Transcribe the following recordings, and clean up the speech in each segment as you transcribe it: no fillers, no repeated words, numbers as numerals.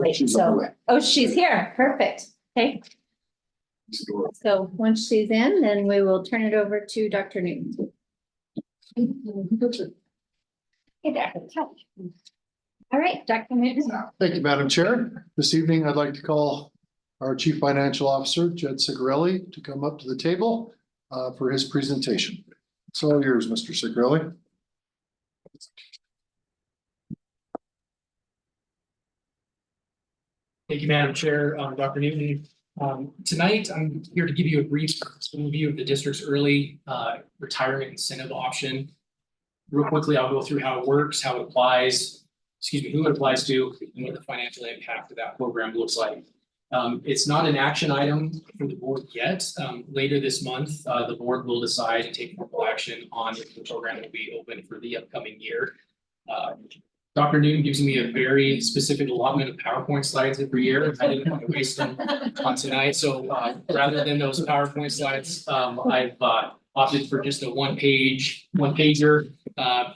Great. She's on her way. Oh, she's here. Perfect. Okay. So once she's in, then we will turn it over to Dr. Newton. Hey there. All right, Dr. Newton. Thank you, Madam Chair. This evening, I'd like to call our Chief Financial Officer, Jed Sigarelli, to come up to the table for his presentation. It's all yours, Mr. Sigarelli. Thank you, Madam Chair. Dr. Newton. Tonight, I'm here to give you a brief overview of the district's early retirement incentive option. Real quickly, I'll go through how it works, how it applies, who it applies to, and what the financial impact of that program looks like. It's not an action item for the board yet. Later this month, the board will decide and take formal action on if the program will be open for the upcoming year. Dr. Newton gives me a very specific allotment of PowerPoint slides every year. I didn't want to waste them on tonight. So rather than those PowerPoint slides, I've opted for just a one pager,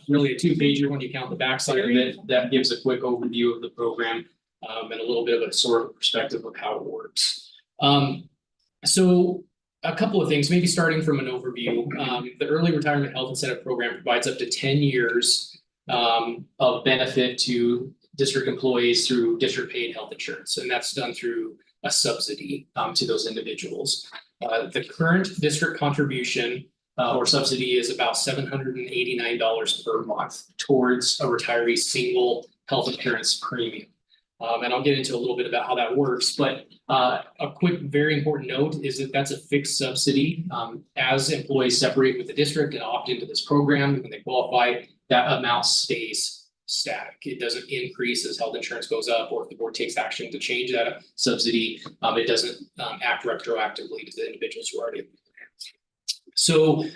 really a two pager when you count the backside of it. That gives a quick overview of the program and a little bit of a sort of perspective of how it works. So a couple of things, maybe starting from an overview. The Early Retirement Health Incentive Program provides up to 10 years of benefit to district employees through district paid health insurance. And that's done through a subsidy to those individuals. The current district contribution or subsidy is about $789 per month towards a retiree's single health insurance premium. And I'll get into a little bit about how that works, but a quick, very important note is that that's a fixed subsidy. As employees separate with the district and opt into this program, when they qualify, that amount stays static. It doesn't increase as health insurance goes up, or if the board takes action to change that subsidy, it doesn't act retroactively to the individuals who are already in the program. So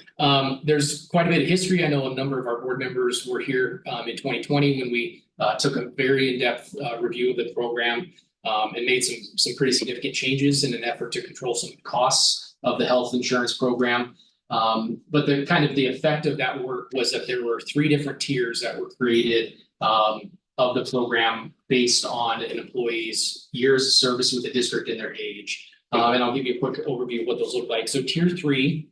there's quite a bit of history. I know a number of our board members were here in 2020 when we took a very in-depth review of the program and made some pretty significant changes in an effort to control some costs of the health insurance program. But the effect of that work was that there were 3 different tiers that were created of the program based on an employee's years of service with the district and their age. And I'll give you a quick overview of what those look like. So tier 3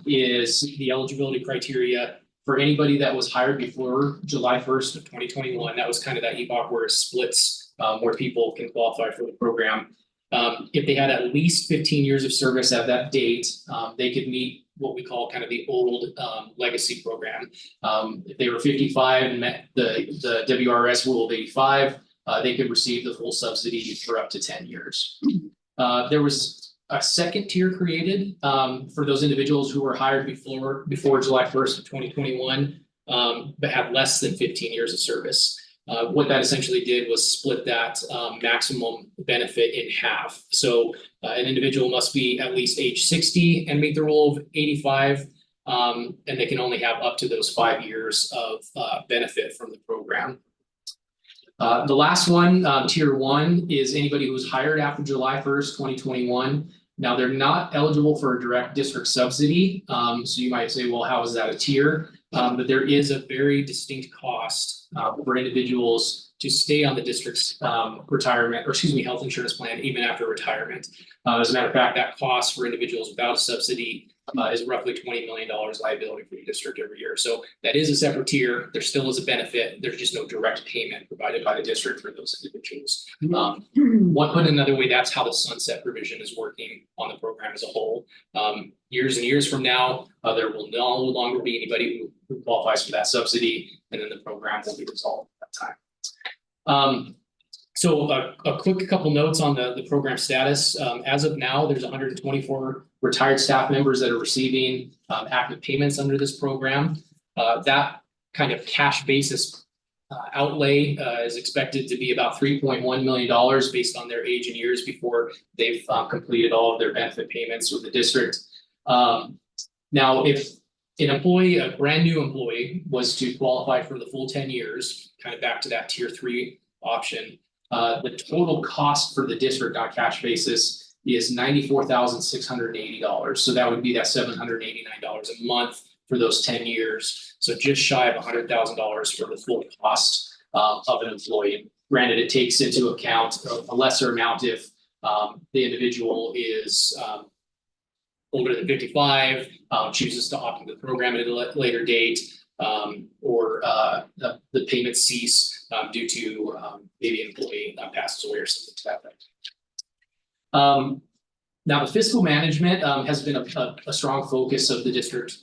is the eligibility criteria for anybody that was hired before July 1st of 2021. That was kind of that epoch where it splits where people can qualify for the program. If they had at least 15 years of service at that date, they could meet what we call kind of the old legacy program. If they were 55 and met the WRS rule of 85, they could receive the full subsidy for up to 10 years. There was a second tier created for those individuals who were hired before July 1st of 2021, but had less than 15 years of service. What that essentially did was split that maximum benefit in half. So an individual must be at least age 60 and meet the rule of 85, and they can only have up to those 5 years of benefit from the program. The last one, tier 1, is anybody who was hired after July 1st, 2021. Now, they're not eligible for a direct district subsidy. So you might say, well, how is that a tier? But there is a very distinct cost for individuals to stay on the district's health insurance plan even after retirement. As a matter of fact, that cost for individuals without a subsidy is roughly $20 million liability for the district every year. So that is a separate tier. There still is a benefit. There's just no direct payment provided by the district for those individuals. One put another way, that's how the sunset provision is working on the program as a whole. Years and years from now, there will no longer be anybody who qualifies for that subsidy, and then the program will be resolved at that time. So a quick couple notes on the program status. As of now, there's 124 retired staff members that are receiving active payments under this program. That kind of cash basis outlay is expected to be about $3.1 million based on their age and years before they've completed all of their benefit payments with the district. Now, if an employee, a brand new employee, was to qualify for the full 10 years, kind of back to that tier 3 option, the total cost for the district on cash basis is $94,680. So that would be that $789 a month for those 10 years. So just shy of $100,000 for the full cost of an employee Granted, it takes into account a lesser amount if the individual is older than 55, chooses to opt into the program at a later date, or the payments cease due to maybe an employee passes away or something to that effect. Now, the fiscal management has been a strong focus of the district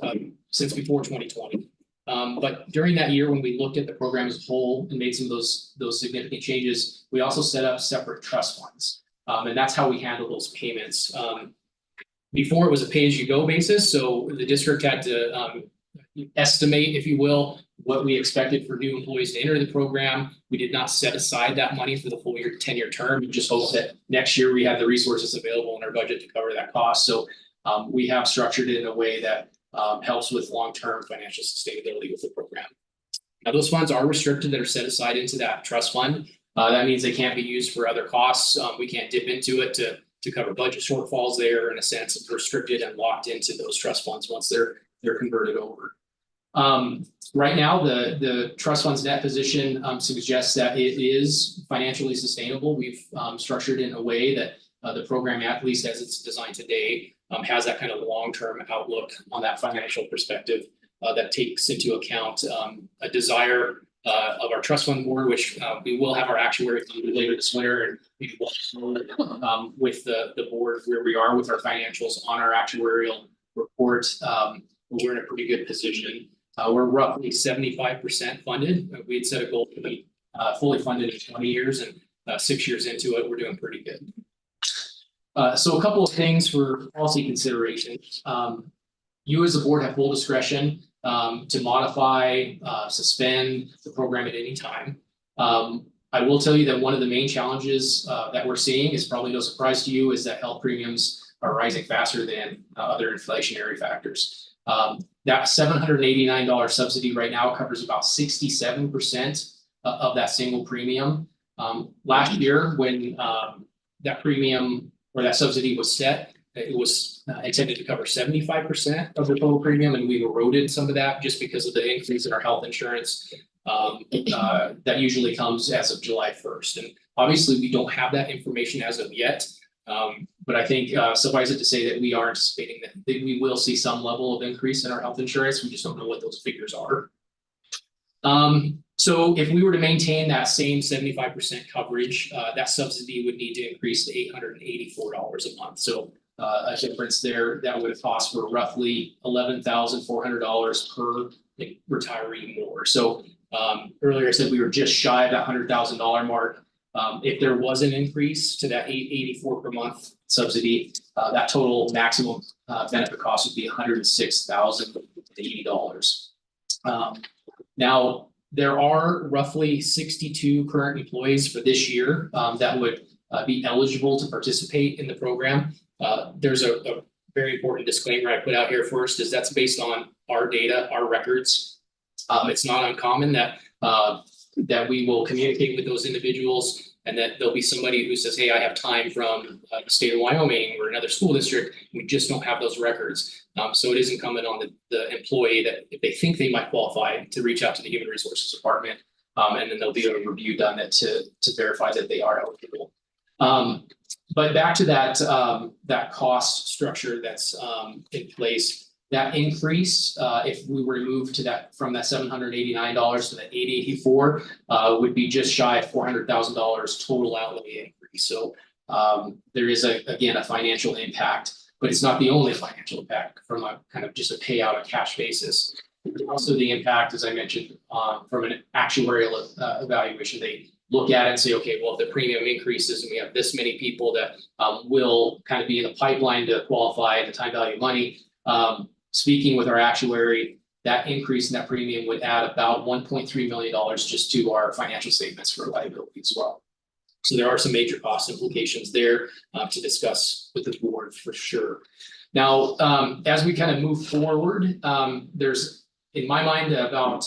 since before 2020. But during that year, when we looked at the program as a whole and made some of those significant changes, we also set up separate trust funds. And that's how we handle those payments. Before, it was a pay-as-you-go basis, so the district had to estimate, if you will, what we expected for new employees to enter the program. We did not set aside that money for the full 10-year term. We just hope that next year we have the resources available in our budget to cover that cost. So we have structured it in a way that helps with long-term financial sustainability with the program. Now, those funds are restricted that are set aside into that trust fund. That means they can't be used for other costs. We can't dip into it to cover budget shortfalls. There, in a sense, of restricted and locked into those trust funds once they're converted over. Right now, the trust fund's net position suggests that it is financially sustainable. We've structured it in a way that the program, at least as it's designed today, has that kind of long-term outlook on that financial perspective that takes into account a desire of our trust fund board, which we will have our actuary later this winter, and maybe we'll with the board where we are with our financials on our actuarial report. We're in a pretty good position. We're roughly 75% funded. We had set a goal to be fully funded in 20 years, and 6 years into it, we're doing pretty good. So a couple of things for policy consideration. You as a board have full discretion to modify, suspend the program at any time. I will tell you that one of the main challenges that we're seeing is probably no surprise to you, is that health premiums are rising faster than other inflationary factors. That $789 subsidy right now covers about 67% of that single premium. Last year, when that premium or that subsidy was set, it was intended to cover 75% of the total premium, and we've eroded some of that just because of the increase in our health insurance that usually comes as of July 1st. And obviously, we don't have that information as of yet. But I think suffice it to say that we are anticipating that we will see some level of increase in our health insurance. We just don't know what those figures are. So if we were to maintain that same 75% coverage, that subsidy would need to increase to $884 a month. So a difference there that would have cost for roughly $11,400 per retiree more. So earlier I said we were just shy of that $100,000 mark. If there was an increase to that $884 per month subsidy, that total maximum benefit cost would be $106,080. Now, there are roughly 62 current employees for this year that would be eligible to participate in the program. There's a very important disclaimer I put out here first, is that's based on our data, our records. It's not uncommon that we will communicate with those individuals, and that there'll be somebody who says, hey, I have time from the state of Wyoming or another school district. We just don't have those records. So it is incumbent on the employee that if they think they might qualify, to reach out to the Human Resources Department, and then there'll be a review done to verify that they are eligible. But back to that cost structure that's in place. That increase, if we were to move to that from that $789 to that $884, would be just shy of $400,000 total outlay increase. So there is again a financial impact, but it's not the only financial impact from a kind of just a payout on cash basis. Also, the impact, as I mentioned, from an actuarial evaluation, they look at it and say, okay, well, if the premium increases and we have this many people that will kind of be in the pipeline to qualify at the time value of money. Speaking with our actuary, that increase in that premium would add about $1.3 million just to our financial statements for liability as well. So there are some major cost implications there to discuss with the board for sure. Now, as we kind of move forward, there's, in my mind, about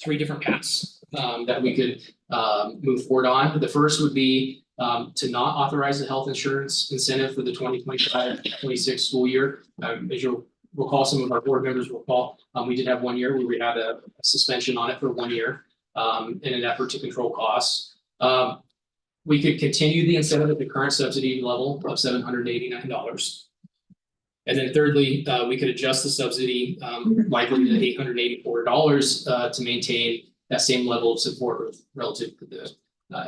3 different paths that we could move forward on. The first would be to not authorize the health insurance incentive for the 2025-26 school year. As you'll recall, some of our board members will recall, we did have 1 year where we had a suspension on it for 1 year in an effort to control costs. We could continue the incentive at the current subsidy level of $789. And then thirdly, we could adjust the subsidy likely to $884 to maintain that same level of support relative to the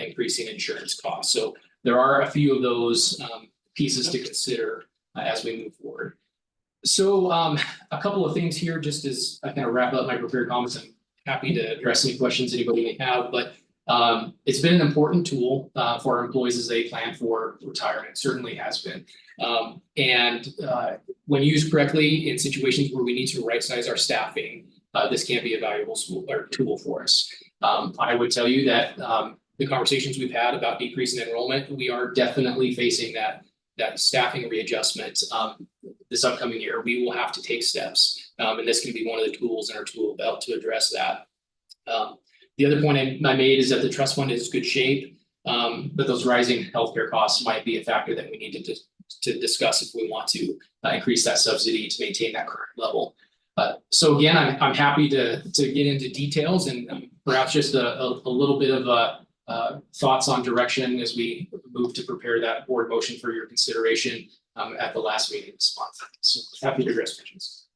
increasing insurance costs. So there are a few of those pieces to consider as we move forward. So a couple of things here, just as I kind of wrap up my prepared comments. I'm happy to address any questions anybody may have, but it's been an important tool for our employees as they plan for retirement. It certainly has been. When used correctly in situations where we need to right size our staffing, this can be a valuable tool for us. I would tell you that the conversations we've had about decreasing enrollment, we are definitely facing that staffing readjustment this upcoming year. We will have to take steps, and this can be one of the tools in our tool belt to address that. The other point I made is that the trust fund is good shape, but those rising healthcare costs might be a factor that we need to discuss if we want to increase that subsidy to maintain that current level. So again, I'm happy to get into details and perhaps just a little bit of thoughts on direction as we move to prepare that board motion for your consideration at the last meeting this month. So happy to address questions.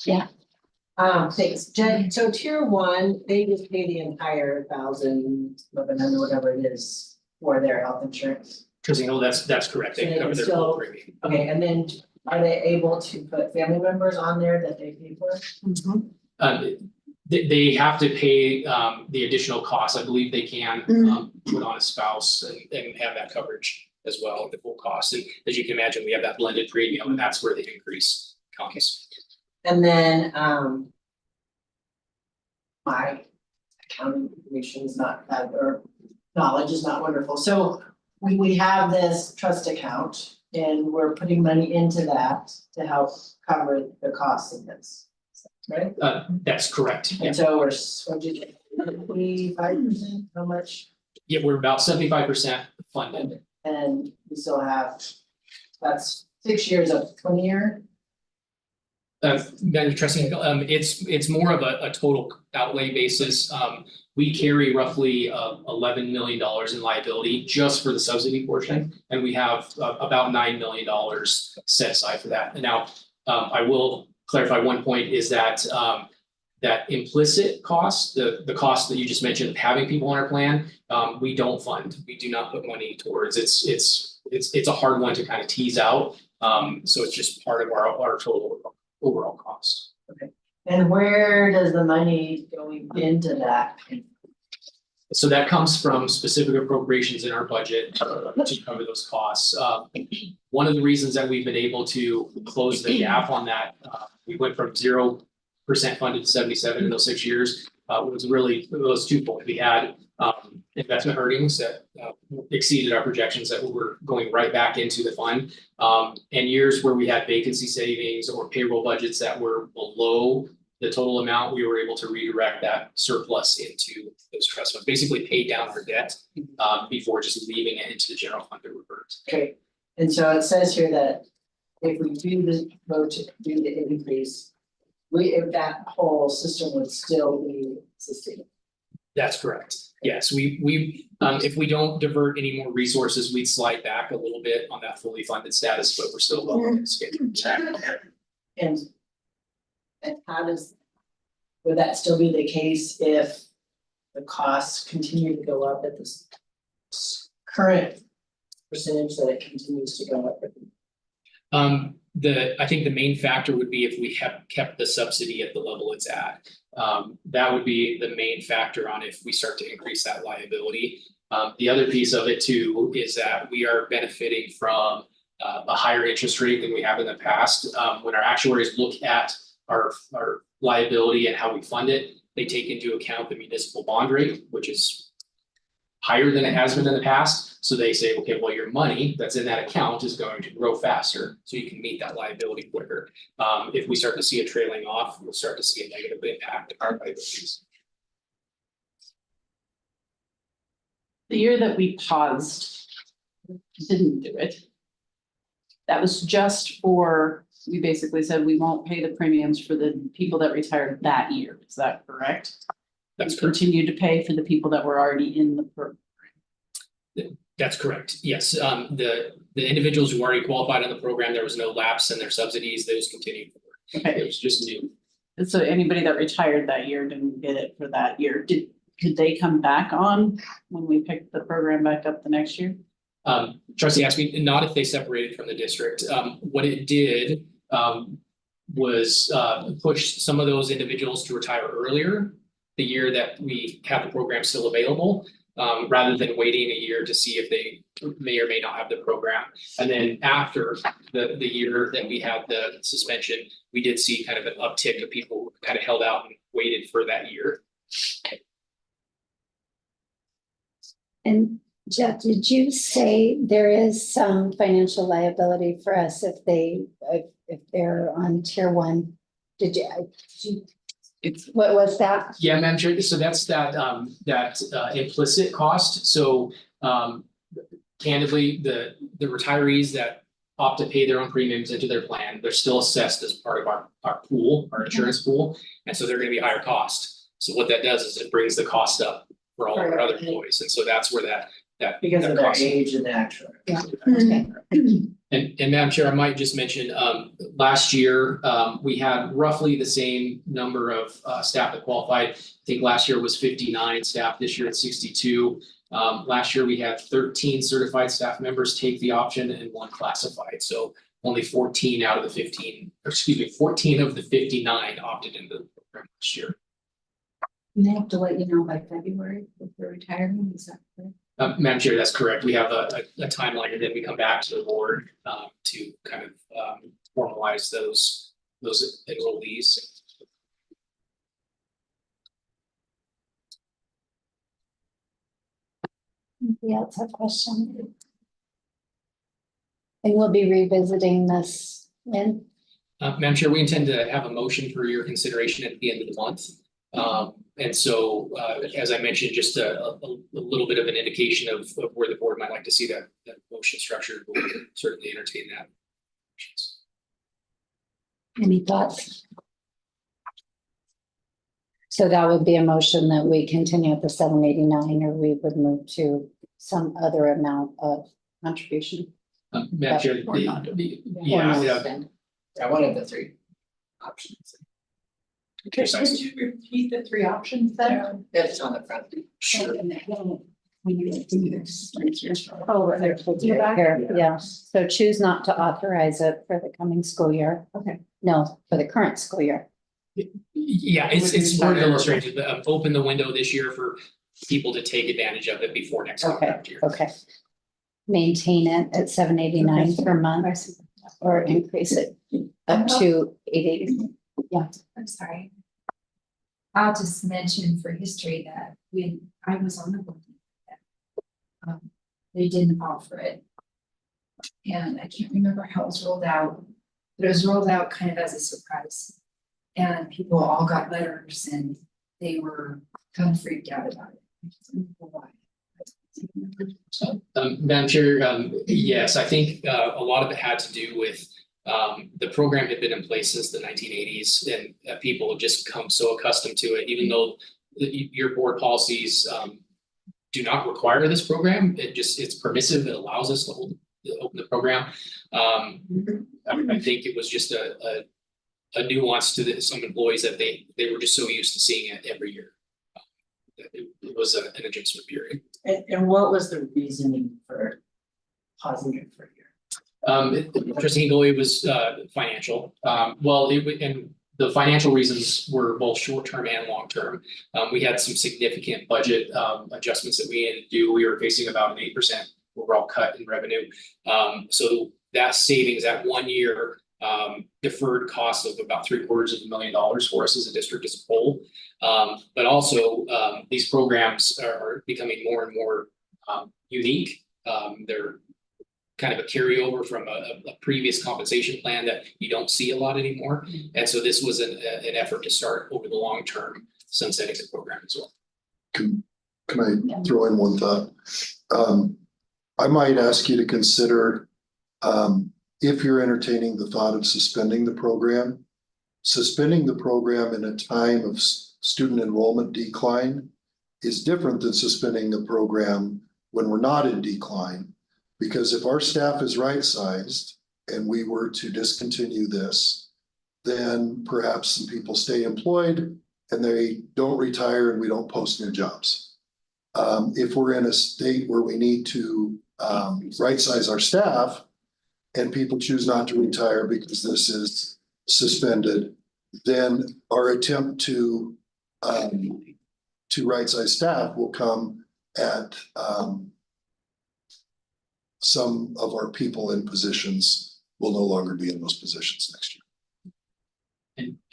Yeah. Thanks, Jen. So tier one, they just pay the entire $1,100, whatever it is, for their health insurance. Because that's correct. They So cover their still- full premium. Okay, and then are they able to put family members on there that they pay for? They have to pay the additional costs. I believe they can put on a spouse and have that coverage as well, the full cost. And as you can imagine, we have that blended premium, and that's where the increase comes. And then my accounting information is not that, or knowledge is not wonderful. So we have this trust account and we're putting money into that to help cover the costs of this, right? That's correct. Yeah. And so we're 25%, how much? Yeah, we're about 75% funded. And we still have, that's 6 years of 20-year. Very interesting. It's more of a total outlay basis. We carry roughly $11 million in liability just for the subsidy portion, and we have about $9 million set aside for that. And now, I will clarify one point is that that implicit cost, the cost that you just mentioned of having people on our plan, we don't fund. We do not put money towards. It's a hard one to kind of tease out. So it's just part of our total overall cost. Okay. And where does the money going into that? So that comes from specific appropriations in our budget to cover those costs. One of the reasons that we've been able to close the gap on that, we went from 0% funded to 77 in those 6 years, was really those twofold. We had investment earnings that exceeded our projections that were going right back into the fund. And years where we had vacancy savings or payroll budgets that were below the total amount, we were able to redirect that surplus into those trust funds, basically pay down our debt before just leaving it into the general fund to revert. Okay, and so it says here that if we do the vote to do the increase, if that whole system would still be sustainable. That's correct. Yes, we if we don't divert any more resources, we'd slide back a little bit on that fully funded status, but we're still well on schedule. And how would that still be the case if the costs continue to go up at this current percentage that it continues to go up? I think the main factor would be if we have kept the subsidy at the level it's at. That would be the main factor on if we start to increase that liability. The other piece of it too is that we are benefiting from a higher interest rate than we have in the past. When our actuaries look at our liability and how we fund it, they take into account the municipal bond rate, which is higher than it has been in the past. So they say, okay, well, your money that's in that account is going to grow faster, so you can meet that liability quicker. If we start to see a trailing off, we'll start to see a negative impact on our liabilities. The year that we paused, didn't do it. That was just for, we basically said we won't pay the premiums for the people that retired that year. Is that correct? That's correct. Continue to pay for the people that were already in the program. That's correct. Yes, the individuals who already qualified on the program, there was no lapse in their subsidies, those continued. Okay. It was just new. And so anybody that retired that year didn't get it for that year. Could they come back on when we picked the program back up the next year? Trustee asked me, not if they separated from the district. What it did was push some of those individuals to retire earlier the year that we have the program still available, rather than waiting a year to see if they may or may not have the program. And then after the year that we had the suspension, we did see kind of an uptick of people who kind of held out and waited for that year. And Jeff, did you say there is some financial liability for us if they're on tier one? Did you, what was that? Yeah, Madam Chair, so that's that implicit cost. So candidly, the retirees that opt to pay their own premiums into their plan, they're still assessed as part of our pool, our insurance pool, and so they're going to be higher cost. So what that does is it brings the cost up for all of our other employees, and so that's where that Because that of their cost- age and actual. Yeah. Okay. And Madam Chair, I might just mention, last year, we had roughly the same number of staff that qualified. I think last year was 59 staff, this year it's 62. Last year we had 13 certified staff members take the option and 1 classified. So only 14 out of the 15, or excuse me, 14 of the 59 opted into the program this year. And they have to let you know by February if they're retiring, is that correct? Madam Chair, that's correct. We have a timeline and then we come back to the board to kind of formalize those enrollees. Anybody else have a question? And we'll be revisiting this when? Madam Chair, we intend to have a motion for your consideration at the end of the month. And so, as I mentioned, just a little bit of an indication of where the board might like to see that motion structured. We'll certainly entertain that. Any thoughts? So that would be a motion that we continue at the 789, or we would move to some other amount of contribution. Madam Chair, Or not. I wanted the 3 options. Okay, so could you repeat the 3 options then? It's on the front. Sure. Oh, right there, yeah. So choose not to authorize it for the coming school year. Okay. No, for the current school year. Yeah, it's word illustrated, open the window this year for people to take advantage of it before next contract year. Okay. Maintain it at 789 per month or increase it up to 880. I'm sorry. I'll just mention for history that when I was on the board, they didn't offer it. And I can't remember how it was rolled out, but it was rolled out kind of as a surprise. And people all got letters and they were kind of freaked out about it. I don't know why. Madam Chair, yes, I think a lot of it had to do with the program had been in place since the 1980s, and people have just come so accustomed to it, even though your board policies do not require this program. It's permissive. It allows us to open the program. I think it was just a nuance to some employees that they were just so used to seeing it every year. It was an adjustment period. And what was the reasoning for pausing it for a year? Trustee Hinkle, it was financial. And the financial reasons were both short-term and long-term. We had some significant budget adjustments that we had to do. We were facing about an 8% overall cut in revenue. So that savings, that 1 year deferred cost of about $750,000 for us as a district as a whole. But also these programs are becoming more and more unique. They're kind of a carryover from a previous compensation plan that you don't see a lot anymore. And so this was an effort to start over the long term sunsetting the program as well. Can I throw in one thought? I might ask you to consider, if you're entertaining the thought of suspending the program in a time student enrollment decline is different than suspending the program when we're not in decline. Because if our staff is right-sized and we were to discontinue this, then perhaps some people stay employed and they don't retire and we don't post new jobs. If we're in a state where we need to right-size our staff and people choose not to retire because this is suspended, then our attempt to right-size staff will come at some of our people in positions will no longer be in those positions next year.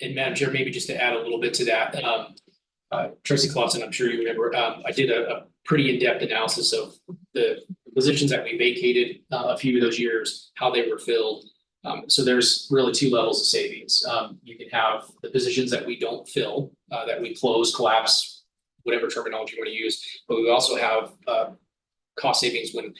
And Madam Chair, maybe just to add a little bit to that, Trustee Clausen, I'm sure you remember, I did a pretty in-depth analysis of the positions that we vacated a few of those years, how they were filled. So there's really two levels of savings. You can have the positions that we don't fill, that we close, collapse, whatever terminology you want to use, but we also have cost savings when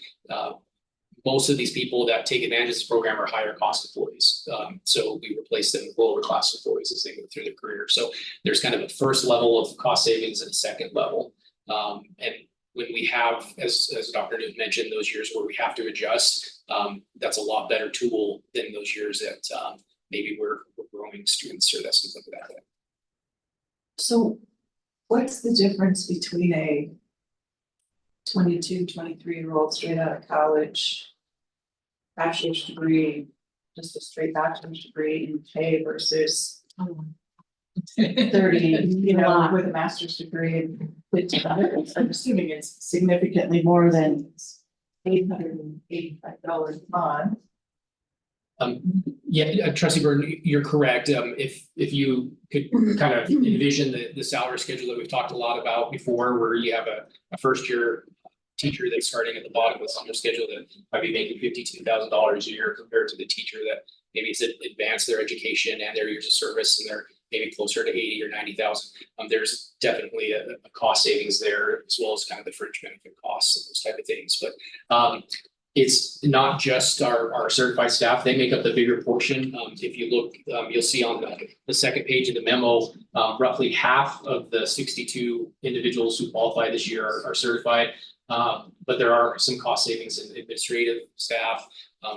most of these people that take advantage of this program are higher cost employees. So we replace them with lower class employees as they go through their career. So there's kind of a first level of cost savings and a second level. And when we have, as Dr. Newton mentioned, those years where we have to adjust, that's a lot better tool than those years that maybe we're growing students or that's something like that. So what's the difference between a 22, 23-year-old straight out of college, bachelor's degree, just a straight bachelor's degree in pay versus 30, with a master's degree and I'm assuming it's significantly more than $885 a month. Yeah, Trustee Burton, you're correct. If you could kind of envision the salary schedule that we've talked a lot about before, where you have a first year teacher that's starting at the bottom of the summer schedule that might be making $52,000 a year compared to the teacher that maybe has advanced their education and their years of service and they're maybe closer to 80 or 90,000. There's definitely a cost savings there, as well as kind of the fringe benefit costs and those type of things. But it's not just our certified staff, they make up the bigger portion. If you look, you'll see on the second page of the memo, roughly half of the 62 individuals who qualify this year are certified. But there are some cost savings in administrative staff,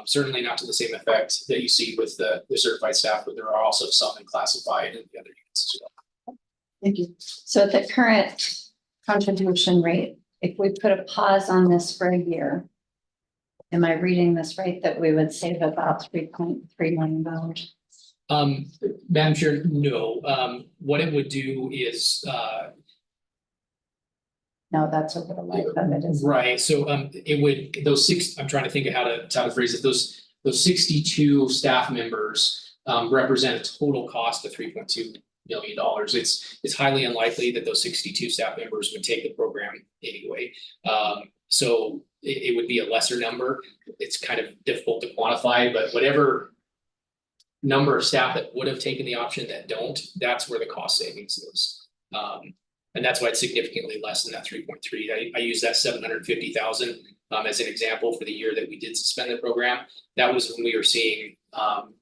certainly not to the same effect that you see with the certified staff, but there are also some in classified and the other units as well. Thank you. So at the current contribution rate, if we put a pause on this for a year, am I reading this right, that we would save about $3.3 million? Madam Chair, no. What it would do is No, that's over the life of it, isn't it? right. So it would I'm trying to think of how to phrase it. Those 62 staff members represent a total cost of $3.2 million. It's highly unlikely that those 62 staff members would take the program anyway. So it would be a lesser number. It's kind of difficult to quantify, but whatever number of staff that would have taken the option that don't, that's where the cost savings is. And that's why it's significantly less than that 3.3. I use that 750,000 as an example for the year that we did suspend the program. That was when we were seeing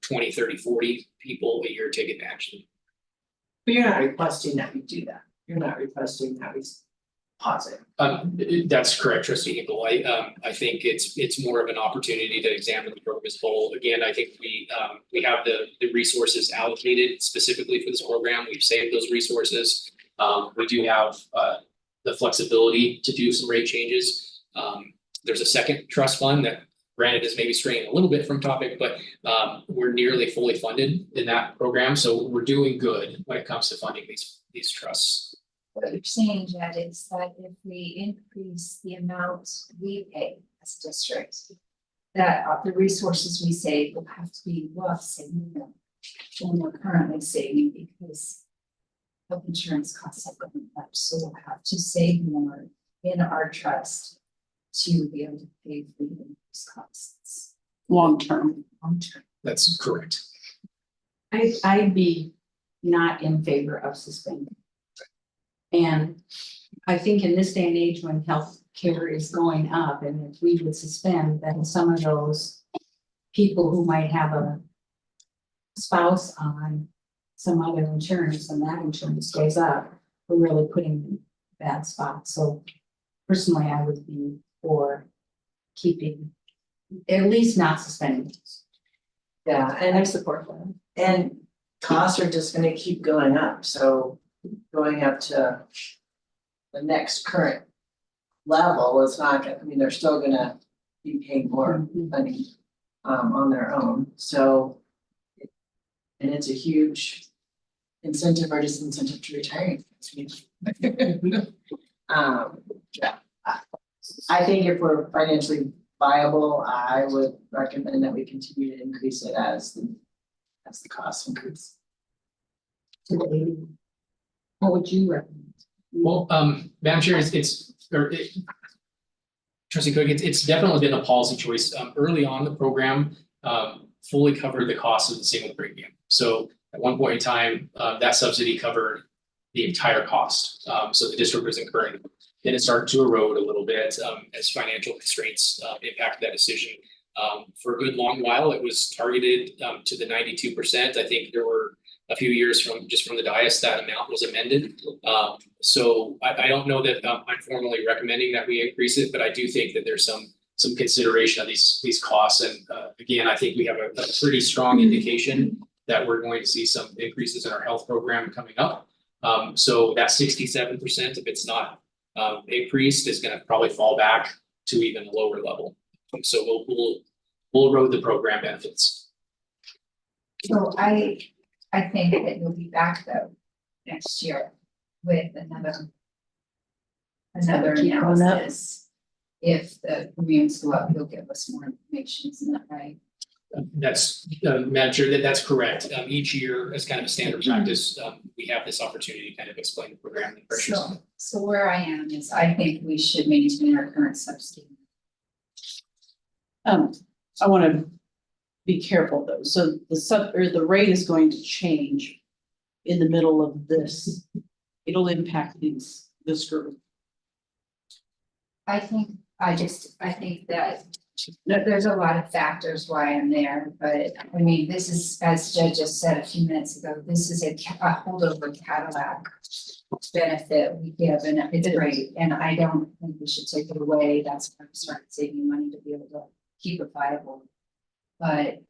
20, 30, 40 people a year take advantage of it. But you're not requesting that we do that. You're not requesting that we pause it. That's correct, Trustee Hinkle. I think it's more of an opportunity to examine the program as a whole. Again, I think we have the resources allocated specifically for this program. We've saved those resources. We do have the flexibility to do some rate changes. There's a second trust fund that granted is maybe straying a little bit from topic, but we're nearly fully funded in that program. So we're doing good when it comes to funding these trusts. What you're saying, Jed, is that if we increase the amount we pay as districts, that the resources we save will have to be saving them than we're currently saving because health insurance costs have gone up, so we'll have to save more in our trust to be able to pay for those costs. Long term. That's correct. I'd be not in favor of suspending. And I think in this day and age when health care is going up, and if we would suspend, then some of those people who might have a spouse on some other insurance and that insurance goes up, we're really putting them in a bad spot. So personally, I would be for keeping, at least not suspending. Yeah, I and support that. and costs are just gonna keep going up, so going up to the next current level is not gonna, I mean, they're still gonna be paying more money on their own, so. And it's a huge incentive or disincentive to retiring. Yeah, I think if we're financially viable, I would recommend that we continue to increase it as the costs increase. What would you recommend? Well, Madam Chair, Trustee Cook, it's definitely been a policy choice. Early on, the program fully covered the cost of the single premium. So at one point in time, that subsidy covered the entire cost. So the district was incurring. Then it started to erode a little bit as financial constraints impacted that decision. For a good long while, it was targeted to the 92%. I think there were a few years from the dais that amount was amended. So I don't know that I'm formally recommending that we increase it, but I do think that there's some consideration of these costs. And again, I think we have a pretty strong indication that we're going to see some increases in our health program coming up. So that 67%, if it's not increased, is going to probably fall back to even a lower level. So we'll erode the program benefits. So I think that you'll be back though next year with another Keep going up. analysis. If the premiums go up, you'll give us more information, isn't that right? That's Madam Chair, that's correct. Each year, as kind of a standard practice, we have this opportunity to kind of explain the program and pressures. So where I am is I think we should maintain our current subsidy. I wanna be careful though, so the rate is going to change in the middle of this. It'll impact this group. I think that there's a lot of factors why I'm there, but I mean, this is, as Judge just said a few minutes ago, this is a holdover Cadillac benefit we give, and it's great, and I don't think we should take it away. That's why we started saving money to be able to keep it viable. But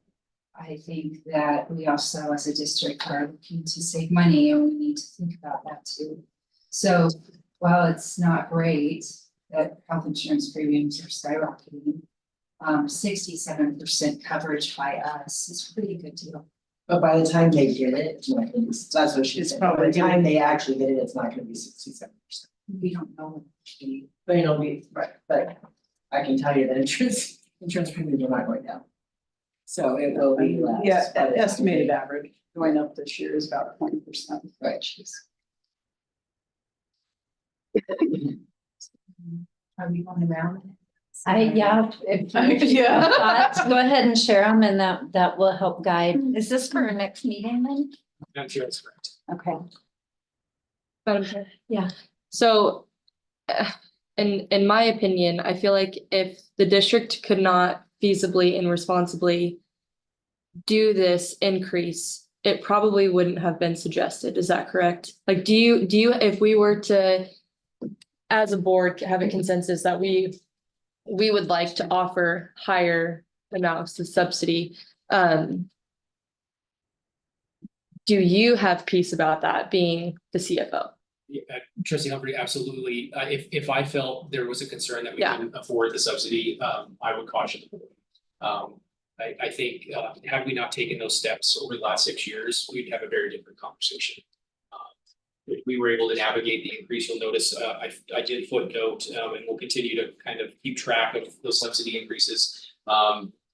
I think that we also, as a district, are looking to save money, and we need to think about that too. So while it's not great that health insurance premiums are skyrocketing, 67% coverage by us is a pretty good deal. But by the time they get it, that's what she It's said, by probably the time they actually get it, it's not gonna be 67%. We don't know. But it'll be, right, but I can tell you that insurance premiums are not going down. So it will be less. Yeah, by the time estimated they- average going up this year is about 20%. Right. Are we going around? Yeah. Yeah. Thoughts, go ahead and share them, and that will help guide. Is this for our next meeting then? Madam Chair, that's correct. Okay. Madam Chair. Yeah. So, in my opinion, I feel like if the district could not feasibly and responsibly do this increase, it probably wouldn't have been suggested. Is that correct? Like, do you, if we were to, as a board, have a consensus that we would like to offer higher amounts of subsidy, do you have peace about that being the CFO? Yeah, Trustee Humphrey, absolutely. If I felt there was a concern that we Yeah. couldn't afford the subsidy, I would caution the board. I think, had we not taken those steps over the last 6 years, we'd have a very different conversation. If we were able to navigate the increase, you'll notice, I did footnote, and we'll continue to kind of keep track of those subsidy increases.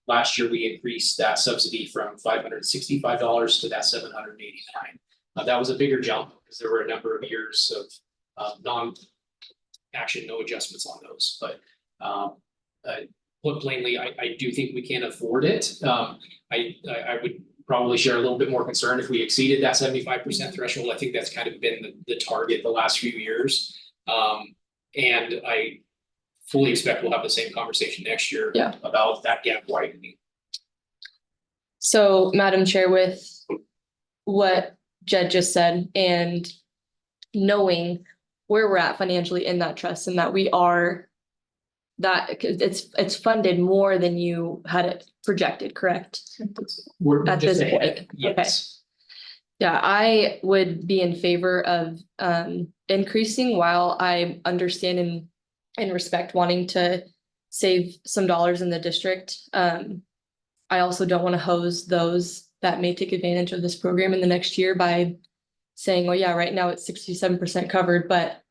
Last year, we increased that subsidy from $565 to that $789. That was a bigger jump because there were a number of years of non-action, no adjustments on those. But put plainly, I do think we can afford it. I would probably share a little bit more concern if we exceeded that 75% threshold. I think that's kind of been the target the last few years. And I fully expect we'll have the same conversation next year about that gap widening. So, Madam Chair, with what Jed just said, and knowing where we're at financially in that trust and that we are that 'cause it's funded more than you had it projected, correct? We're At just this point, ahead, yes. Yeah, I would be in favor of increasing while I understand and respect wanting to save some dollars in the district. I also don't want to hose those that may take advantage of this program in the next year by saying, well, yeah, right now it's 67% covered, but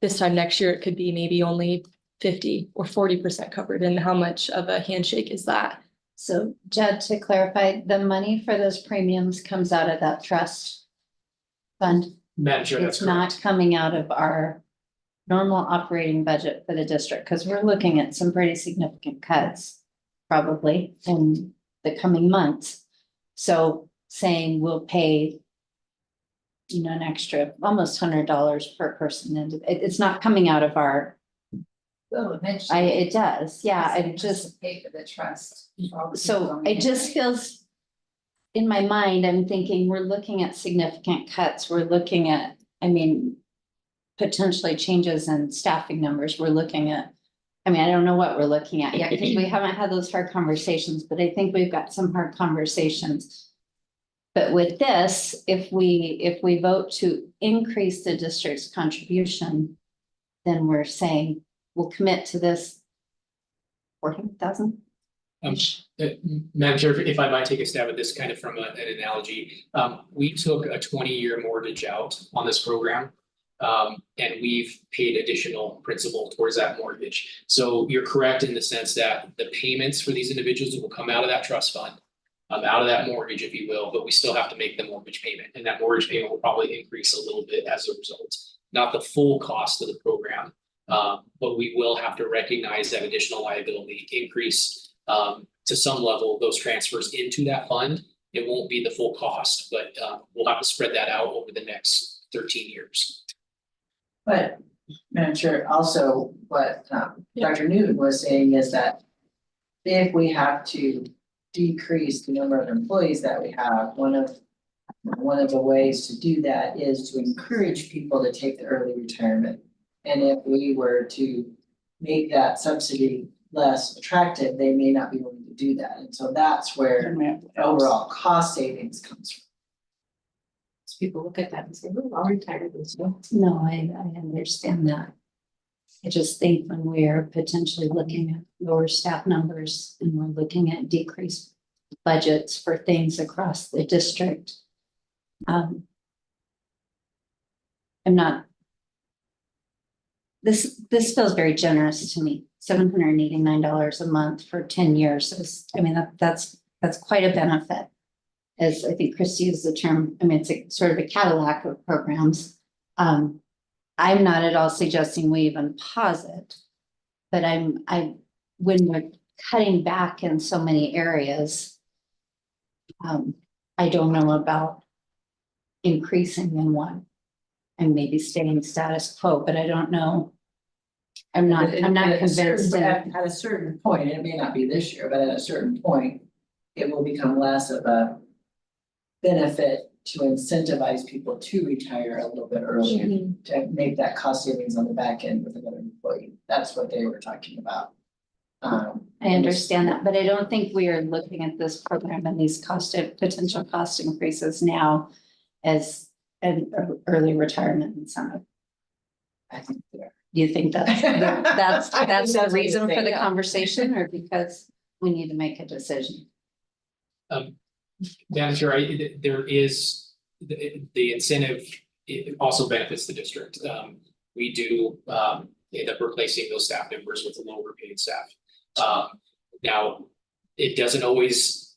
this time next year it could be maybe only 50 or 40% covered. And how much of a handshake is that? So Jed, to clarify, the money for those premiums comes out of that trust fund. Madam Chair, that's It's not correct. coming out of our normal operating budget for the district, because we're looking at some pretty significant cuts probably in the coming months. So saying we'll pay, you know, an extra almost $100 per person, and it's not coming out of our, Well, eventually. it does, yeah, it I has just. to Pay for the trust. So it just feels, in my mind, I'm thinking, we're looking at significant cuts, we're looking at, I mean, potentially changes in staffing numbers, we're looking at, I mean, I don't know what we're looking at yet, because we haven't had those hard conversations, but I think we've got some hard conversations. But with this, if we vote to increase the district's contribution, then we're saying we'll commit to this 40,000. Madam Chair, if I might take a stab at this kind of from an analogy, we took a 20-year mortgage out on this program. And we've paid additional principal towards that mortgage. So you're correct in the sense that the payments for these individuals will come out of that trust fund, out of that mortgage, if you will, but we still have to make the mortgage payment. And that mortgage payment will probably increase a little bit as a result. Not the full cost of the program, but we will have to recognize that additional liability increase to some level, those transfers into that fund. It won't be the full cost, but we'll have to spread that out over the next 13 years. But, Madam Chair, also what Dr. Newton was saying is that if we have to decrease the number of employees that we have, one of the ways to do that is to encourage people to take the early retirement. And if we were to make that subsidy less attractive, they may not be willing to do that. And so that's where overall cost savings comes from. People look at that and say, we're all retired this year. No, I understand that. I just think when we are potentially looking at lower staff numbers and we're looking at decreased budgets for things across the district. I'm not. This feels very generous to me. $789 a month for 10 years is, I mean, that's quite a benefit. As I think Christy used the term, I mean, it's a sort of a Cadillac of programs. I'm not at all suggesting we even pause it, but when we're cutting back in so many areas, I don't know about increasing in one and maybe staying status quo, but I don't know. I'm not convinced. At a certain point, and it may not be this year, but at a certain point, it will become less of a benefit to incentivize people to retire a little bit earlier, to make that cost savings on the back end with another employee. That's what they were talking about. I understand that, but I don't think we are looking at this program and these potential cost increases now as an early retirement incentive. I think they're. Do you think that's the that's what reason you're for the saying. conversation, or because we need to make a decision? Madam Chair, there is the incentive, it also benefits the district. We do end up replacing those staff members with lower paid staff. Now, it doesn't always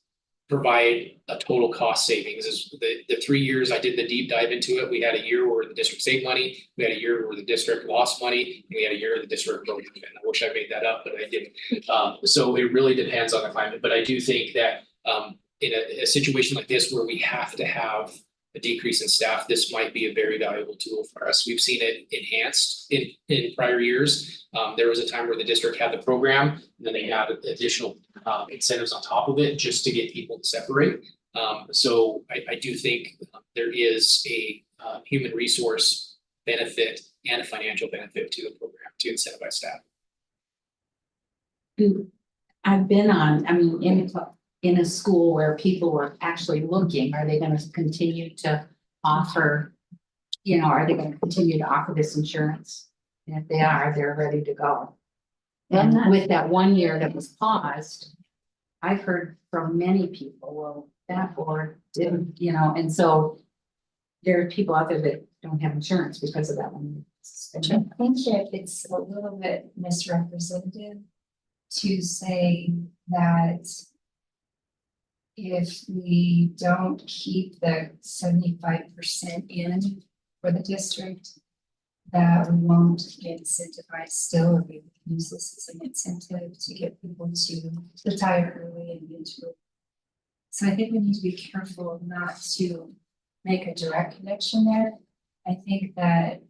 provide a total cost savings. Is the 3 years I did the deep dive into it, we had a year where the district saved money, we had a year where the district lost money, and we had a year where the district broke even. I wish I made that up, but I didn't. So it really depends on the climate, but I do think that in a situation like this where we have to have a decrease in staff, this might be a very valuable tool for us. We've seen it enhanced in prior years. There was a time where the district had the program, and then they had additional incentives on top of it just to get people to separate. So I do think there is a human resource benefit and a financial benefit to the program to incentivize staff. I've been on, I mean, in a school where people were actually looking, are they gonna continue to offer? You know, are they gonna continue to offer this insurance? And if they are, they're ready to go. And with that 1 year that was paused, I've heard from many people, well, that board didn't, you know, and so there are people out there that don't have insurance because of that one. I think that it's a little bit misrepresentative to say that if we don't keep the 75% in for the district, that we won't get incentivized still, or we use this as an incentive to get people to retire early and get into it. So I think we need to be careful not to make a direct connection there. I think that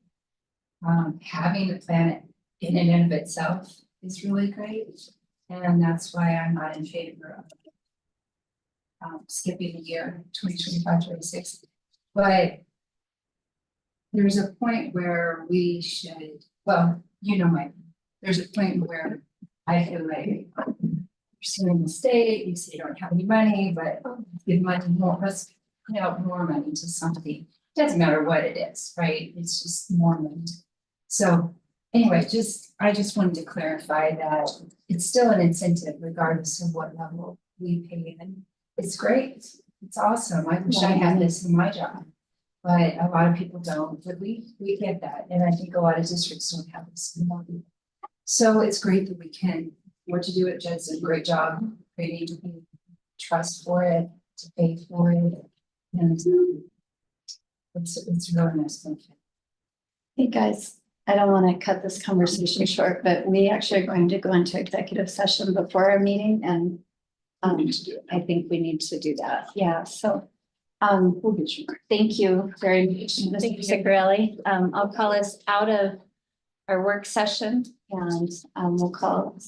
having the plan in and of itself is really great. And that's why I'm not in favor of skipping the year 2025-26. But there's a point where we should, well, you know, there's a point where I feel like you're suing the state, you say you don't have any money, but give money more, let's put out more money to something. Doesn't matter what it is, right? It's just more money. So anyway, I just wanted to clarify that it's still an incentive regardless of what level we pay in. It's great. It's awesome. I wish I had this in my job. But a lot of people don't, but we get that, and I think a lot of districts don't have this. So it's great that we can, what to do it, Jed's done a great job creating trust for it, to pay for it. And it's really nice. Hey, guys, I don't want to cut this conversation short, but we actually are going to go into executive session before our meeting, and I think we need to do that. Yeah, so thank you very much, Mr. Sicarelli. I'll call us out of our work session, and we'll call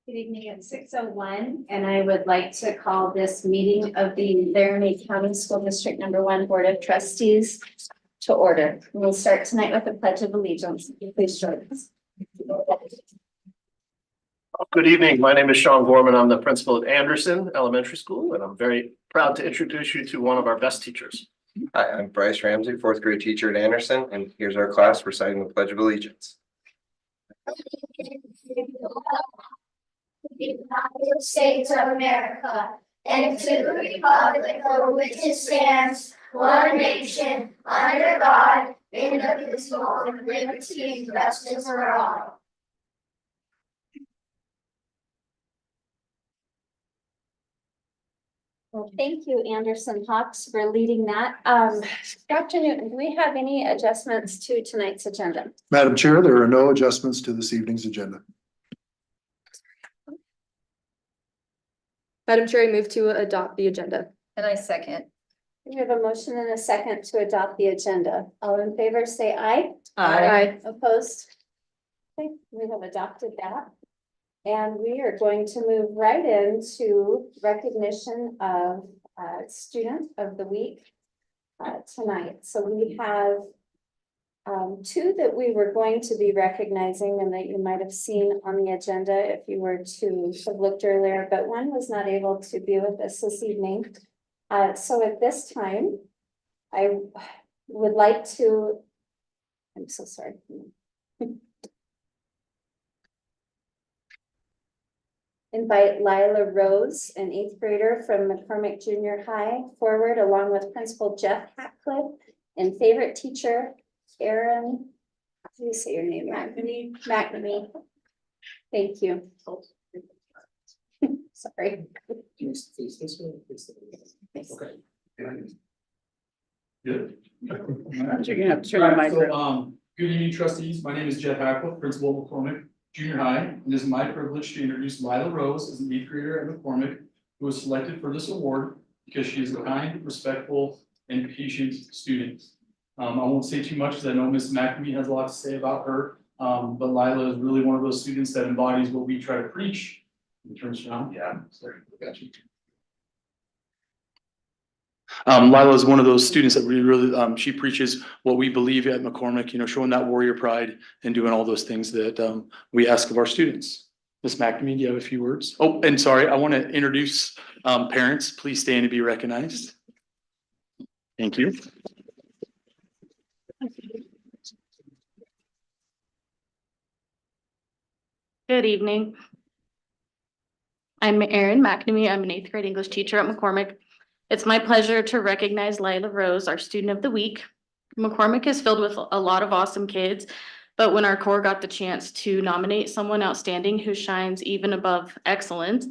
Good evening, it's 6:01, and I would like to call this meeting of the Laramie County School District #1 Board of Trustees to order. We'll start tonight with the Pledge of Allegiance. Please join us. Good evening. My name is Sean Gorman. I'm the principal at Anderson Elementary School, and I'm very proud to introduce you to one of our best teachers. Hi, I'm Bryce Ramsey, fourth grade teacher at Anderson, and here's our class reciting the Pledge of Allegiance. United States of America, and to the republic for which it stands, one nation, under God, indivisible, with liberty and justice for all. Well, thank you, Anderson Hawks, for leading that. Dr. Newton, do we have any adjustments to tonight's agenda? Madam Chair, there are no adjustments to this evening's agenda. Madam Chair, I move to adopt the agenda. And I second. We have a motion and a second to adopt the agenda. All in favor, say aye. Aye. Opposed? Okay, we have adopted that. And we are going to move right into recognition of Student of the Week tonight. So we have two that we were going to be recognizing and that you might have seen on the agenda if you were to have looked earlier, but one was not able to be with us this evening. So at this time, I would like to, I'm so sorry. Invite Lila Rose, an 8th grader from McCormick Junior High, forward along with Principal Jeff Hatcliffe and favorite teacher, Erin, how do you say your name? McNamee. Thank you. Sorry. Okay. Good. You're gonna have to turn the mic around. Good evening, trustees. My name is Jeff Hackle, principal of McCormick Junior High, and it is my privilege to introduce Lila Rose as an 8th grader at McCormick, who was selected for this award because she is a kind, respectful, and patient student. I won't say too much because I know Ms. McNamee has a lot to say about her, but Lila is really one of those students that embodies what we try to preach. In terms of, sorry, got you. Lila is one of those students that we really, she preaches what we believe at McCormick, showing that warrior pride and doing all those things that we ask of our students. Ms. McNamee, do you have a few words? Oh, and sorry, I want to introduce parents. Please stand to be recognized. Thank you. Good evening. I'm Erin McNamee. I'm an 8th grade English teacher at McCormick. It's my pleasure to recognize Lila Rose, our Student of the Week. McCormick is filled with a lot of awesome kids, but when our core got the chance to nominate someone outstanding who shines even above excellence,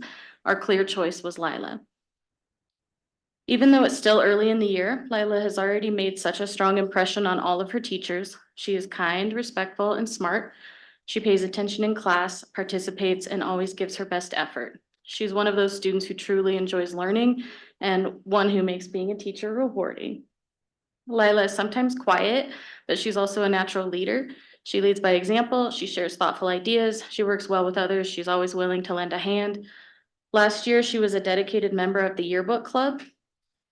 our clear choice was Lila. Even though it's still early in the year, Lila has already made such a strong impression on all of her teachers. She is kind, respectful, and smart. She pays attention in class, participates, and always gives her best effort. She's one of those students who truly enjoys learning and one who makes being a teacher rewarding. Lila is sometimes quiet, but she's also a natural leader. She leads by example. She shares thoughtful ideas. She works well with others. She's always willing to lend a hand. Last year, she was a dedicated member of the yearbook club,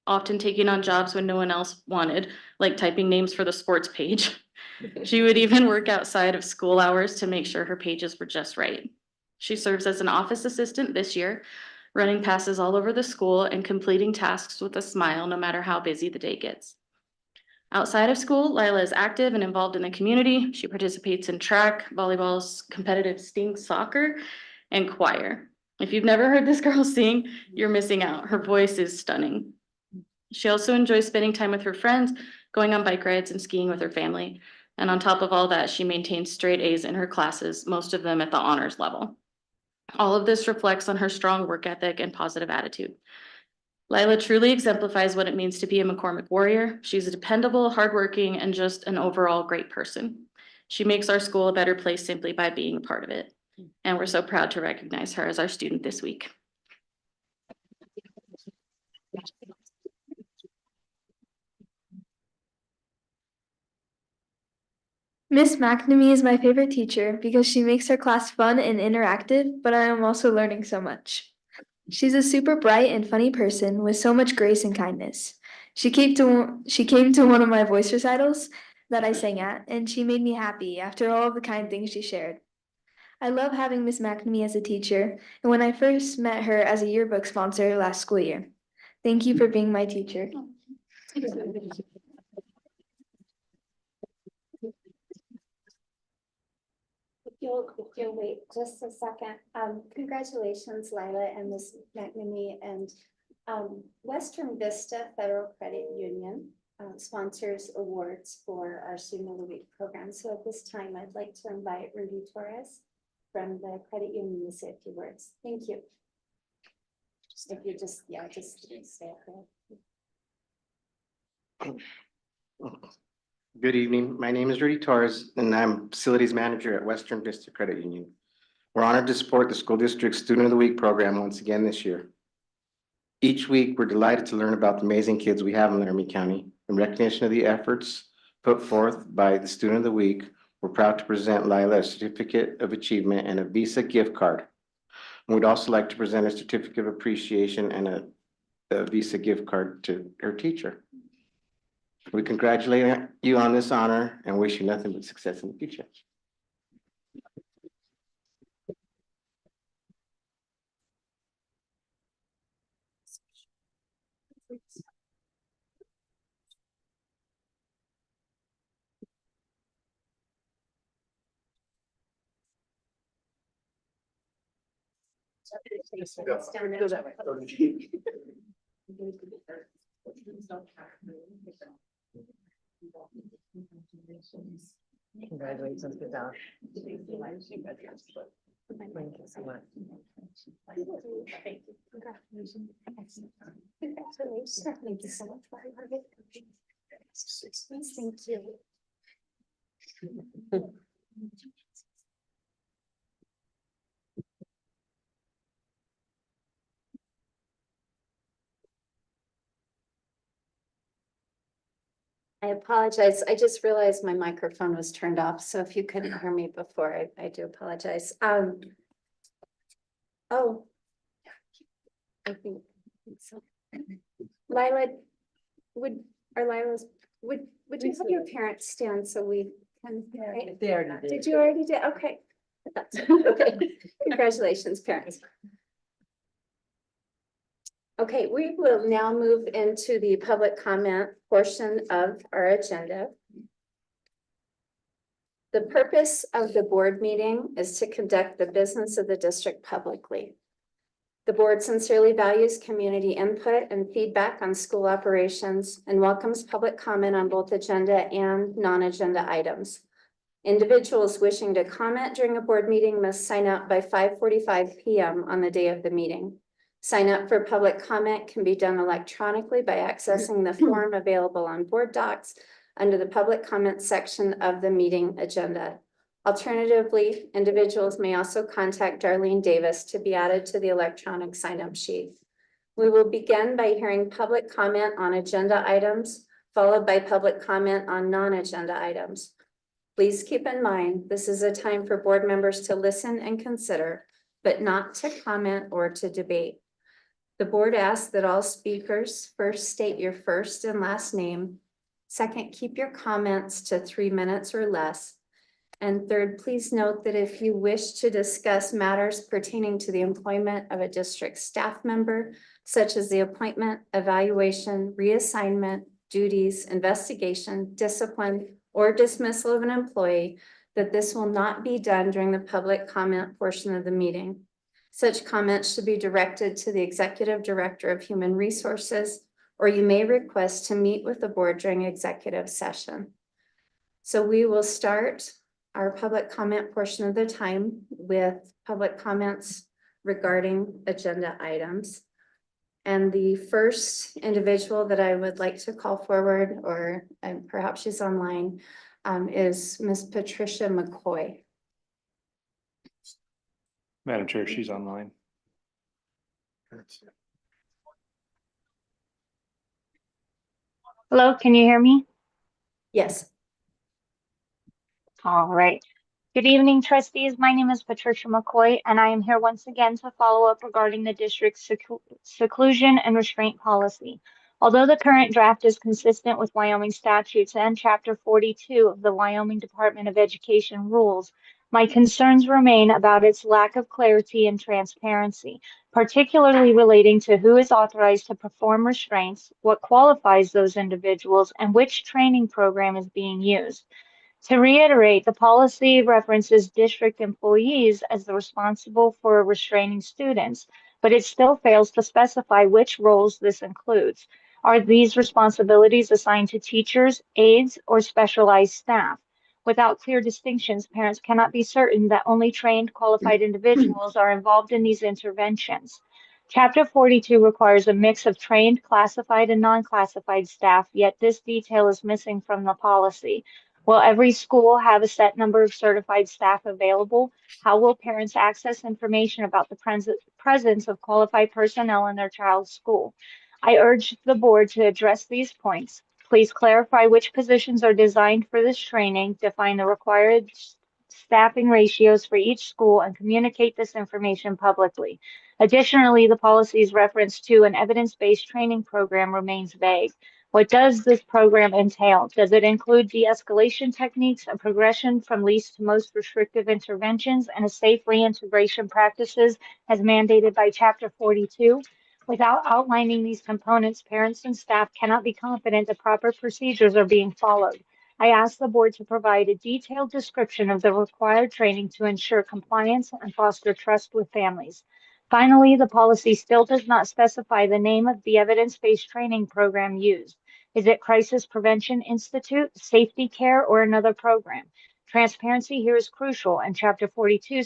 often taking on jobs when no one else wanted, like typing names for the sports page. She would even work outside of school hours to make sure her pages were just right. She serves as an office assistant this year, running passes all over the school and completing tasks with a smile no matter how busy the day gets. Outside of school, Lila is active and involved in the community. She participates in track, volleyball, competitive sting soccer, and choir. If you've never heard this girl sing, you're missing out. Her voice is stunning. She also enjoys spending time with her friends, going on bike rides and skiing with her family. And on top of all that, she maintains straight A's in her classes, most of them at the honors level. All of this reflects on her strong work ethic and positive attitude. Lila truly exemplifies what it means to be a McCormick warrior. She's a dependable, hardworking, and just an overall great person. She makes our school a better place simply by being a part of it. And we're so proud to recognize her as our student this week. Miss McNamee is my favorite teacher because she makes her class fun and interactive, but I am also learning so much. She's a super bright and funny person with so much grace and kindness. She came to one of my voice recitals that I sang at, and she made me happy after all of the kind things she shared. I love having Miss McNamee as a teacher, and when I first met her as a yearbook sponsor last school year. Thank you for being my teacher. If you'll wait just a second, congratulations, Lila and Ms. McNamee, and Western Vista Federal Credit Union sponsors awards for our Student of the Week program. So at this time, I'd like to invite Rudy Torres from the credit union to say a few words. Thank you. If you just stay up there. Good evening. My name is Rudy Torres, and I'm Facilities Manager at Western Vista Credit Union. We're honored to support the school district's Student of the Week program once again this year. Each week, we're delighted to learn about the amazing kids we have in Laramie County. In recognition of the efforts put forth by the Student of the Week, we're proud to present Lila a Certificate of Achievement and a Visa gift card. And we'd also like to present a Certificate of Appreciation and a Visa gift card to her teacher. We congratulate you on this honor and wish you nothing but success in the future. Congratulations, good job. Thank you so much. Congratulations. Congratulations. Thank you so much for it. Thank you. I apologize. I just realized my microphone was turned off. So if you couldn't hear me before, I do apologize. Oh. I think so. Lila, would you have your parents stand so we can? Right? They already did. Did you already do? Okay. That's okay. Congratulations, parents. Okay, we will now move into the public comment portion of our agenda. The purpose of the board meeting is to conduct the business of the district publicly. The board sincerely values community input and feedback on school operations and welcomes public comment on both agenda and non-agenda items. Individuals wishing to comment during a board meeting must sign up by 5:45 p.m. on the day of the meeting. Sign up for public comment can be done electronically by accessing the form available on board docs under the public comment section of the meeting agenda. Alternatively, individuals may also contact Darlene Davis to be added to the electronic sign-up sheet. We will begin by hearing public comment on agenda items, followed by public comment on non-agenda items. Please keep in mind, this is a time for board members to listen and consider, but not to comment or to debate. The board asks that all speakers first state your first and last name. Second, keep your comments to 3 minutes or less. And third, please note that if you wish to discuss matters pertaining to the employment of a district staff member, such as the appointment, evaluation, reassignment, duties, investigation, discipline, or dismissal of an employee, that this will not be done during the public comment portion of the meeting. Such comments should be directed to the Executive Director of Human Resources, or you may request to meet with the board during executive session. So we will start our public comment portion of the time with public comments regarding agenda items. And the first individual that I would like to call forward, or perhaps she's online, is Ms. Patricia McCoy. Madam Chair, she's online. Hello, can you hear me? Yes. All right. Good evening, trustees. My name is Patricia McCoy, and I am here once again to follow up regarding the district's seclusion and restraint policy. Although the current draft is consistent with Wyoming statutes and Chapter 42 of the Wyoming Department of Education rules, my concerns remain about its lack of clarity and transparency, particularly relating to who is authorized to perform restraints, what qualifies those individuals, and which training program is being used. To reiterate, the policy references district employees as the responsible for restraining students, but it still fails to specify which roles this includes. Are these responsibilities assigned to teachers, aides, or specialized staff? Without clear distinctions, parents cannot be certain that only trained, qualified individuals are involved in these interventions. Chapter 42 requires a mix of trained, classified, and non-classified staff, yet this detail is missing from the policy. Will every school have a set number of certified staff available? How will parents access information about the presence of qualified personnel in their child's school? I urge the board to address these points. Please clarify which positions are designed for this training, define the required staffing ratios for each school, and communicate this information publicly. Additionally, the policy's reference to an evidence-based training program remains vague. What does this program entail? Does it include de-escalation techniques, a progression from least to most restrictive interventions, and a safe reintegration practices as mandated by Chapter 42? Without outlining these components, parents and staff cannot be confident that proper procedures are being followed. I ask the board to provide a detailed description of the required training to ensure compliance and foster trust with families. Finally, the policy still does not specify the name of the evidence-based training program used. Is it Crisis Prevention Institute, Safety Care, or another program? Transparency here is crucial, and Chapter 42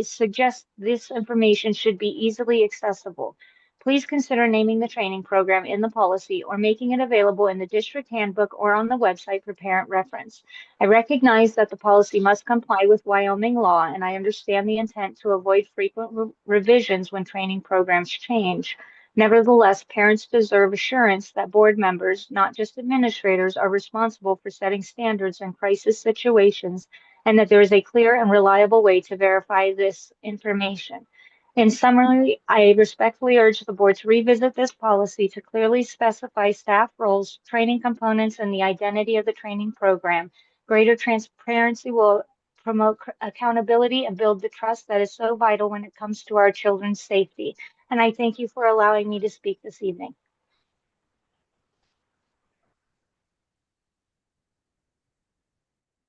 suggests this information should be easily accessible. Please consider naming the training program in the policy or making it available in the district handbook or on the website for parent reference. I recognize that the policy must comply with Wyoming law, and I understand the intent to avoid frequent revisions when training programs change. Nevertheless, parents deserve assurance that board members, not just administrators, are responsible for setting standards in crisis situations and that there is a clear and reliable way to verify this information. In summary, I respectfully urge the board to revisit this policy to clearly specify staff roles, training components, and the identity of the training program. Greater transparency will promote accountability and build the trust that is so vital when it comes to our children's safety. And I thank you for allowing me to speak this evening.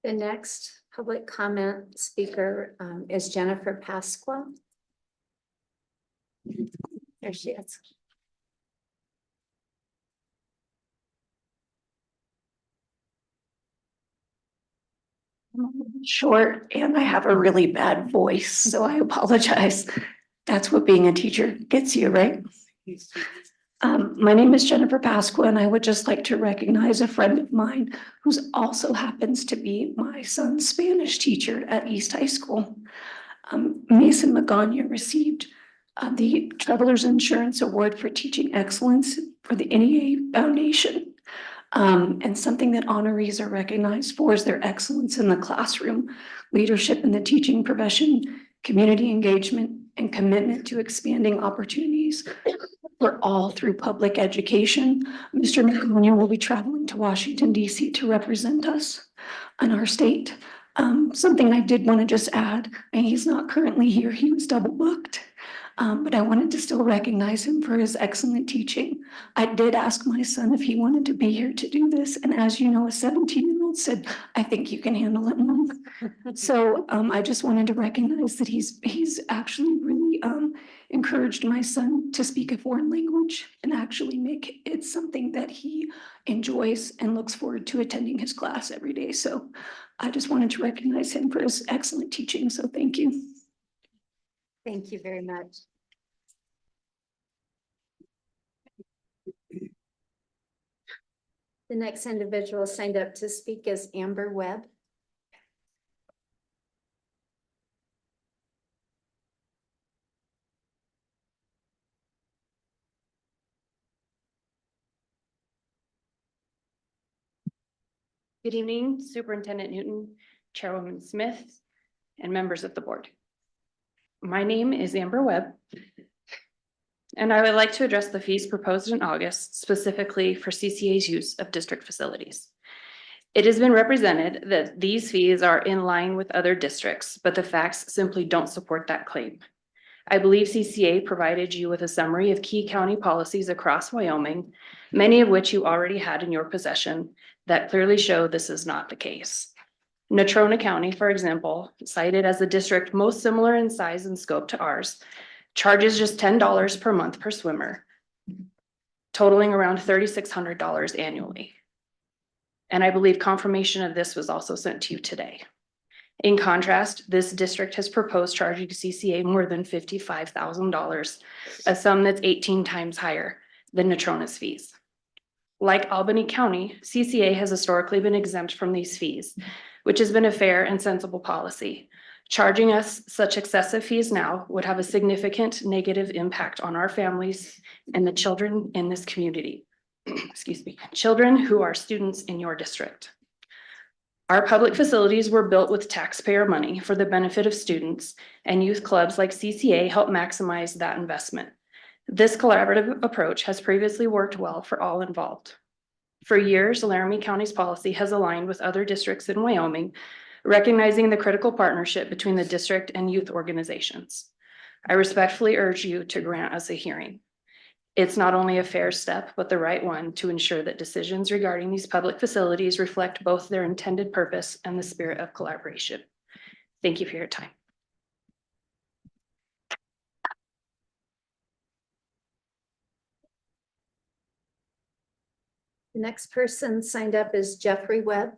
The next public comment speaker is Jennifer Pasqua. There she is. Short and I have a really bad voice, so I apologize. That's what being a teacher gets you, right? My name is Jennifer Pasqua, and I would just like to recognize a friend of mine who's also happens to be my son's Spanish teacher at East High School. Mason Magana received the Travelers Insurance Award for Teaching Excellence for the NEA Foundation. And something that honorees are recognized for is their excellence in the classroom, leadership in the teaching profession, community engagement, and commitment to expanding opportunities for all through public education. Mr. Magana will be traveling to Washington, D.C. to represent us in our state. Something I did want to just add, and he's not currently here, he was double booked. But I wanted to still recognize him for his excellent teaching. I did ask my son if he wanted to be here to do this, and as you know, a 17-year-old said, "I think you can handle it, Mom." So I just wanted to recognize that he's actually really encouraged my son to speak a foreign language and actually make it something that he enjoys and looks forward to attending his class every day. So I just wanted to recognize him for his excellent teaching. So thank you. Thank you very much. The next individual signed up to speak is Amber Webb. Good evening, Superintendent Newton, Chairwoman Smith, and members of the board. My name is Amber Webb, and I would like to address the fees proposed in August, specifically for CCA's use of district facilities. It has been represented that these fees are in line with other districts, but the facts simply don't support that claim. I believe CCA provided you with a summary of key county policies across Wyoming, many of which you already had in your possession, that clearly show this is not the case. Natrona County, for example, cited as the district most similar in size and scope to ours, charges just $10 per month per swimmer, totaling around $3,600 annually. And I believe confirmation of this was also sent to you today. In contrast, this district has proposed charging CCA more than $55,000, a sum that's 18 times higher than Natrona's fees. Like Albany County, CCA has historically been exempt from these fees, which has been a fair and sensible policy. Charging us such excessive fees now would have a significant negative impact on our families and the children in this community. Excuse me, children who are students in your district. Our public facilities were built with taxpayer money for the benefit of students, and youth clubs like CCA help maximize that investment. This collaborative approach has previously worked well for all involved. For years, Laramie County's policy has aligned with other districts in Wyoming, recognizing the critical partnership between the district and youth organizations. I respectfully urge you to grant us a hearing. It's not only a fair step, but the right one to ensure that decisions regarding these public facilities reflect both their intended purpose and the spirit of collaboration. Thank you for your time. The next person signed up is Jeffrey Webb.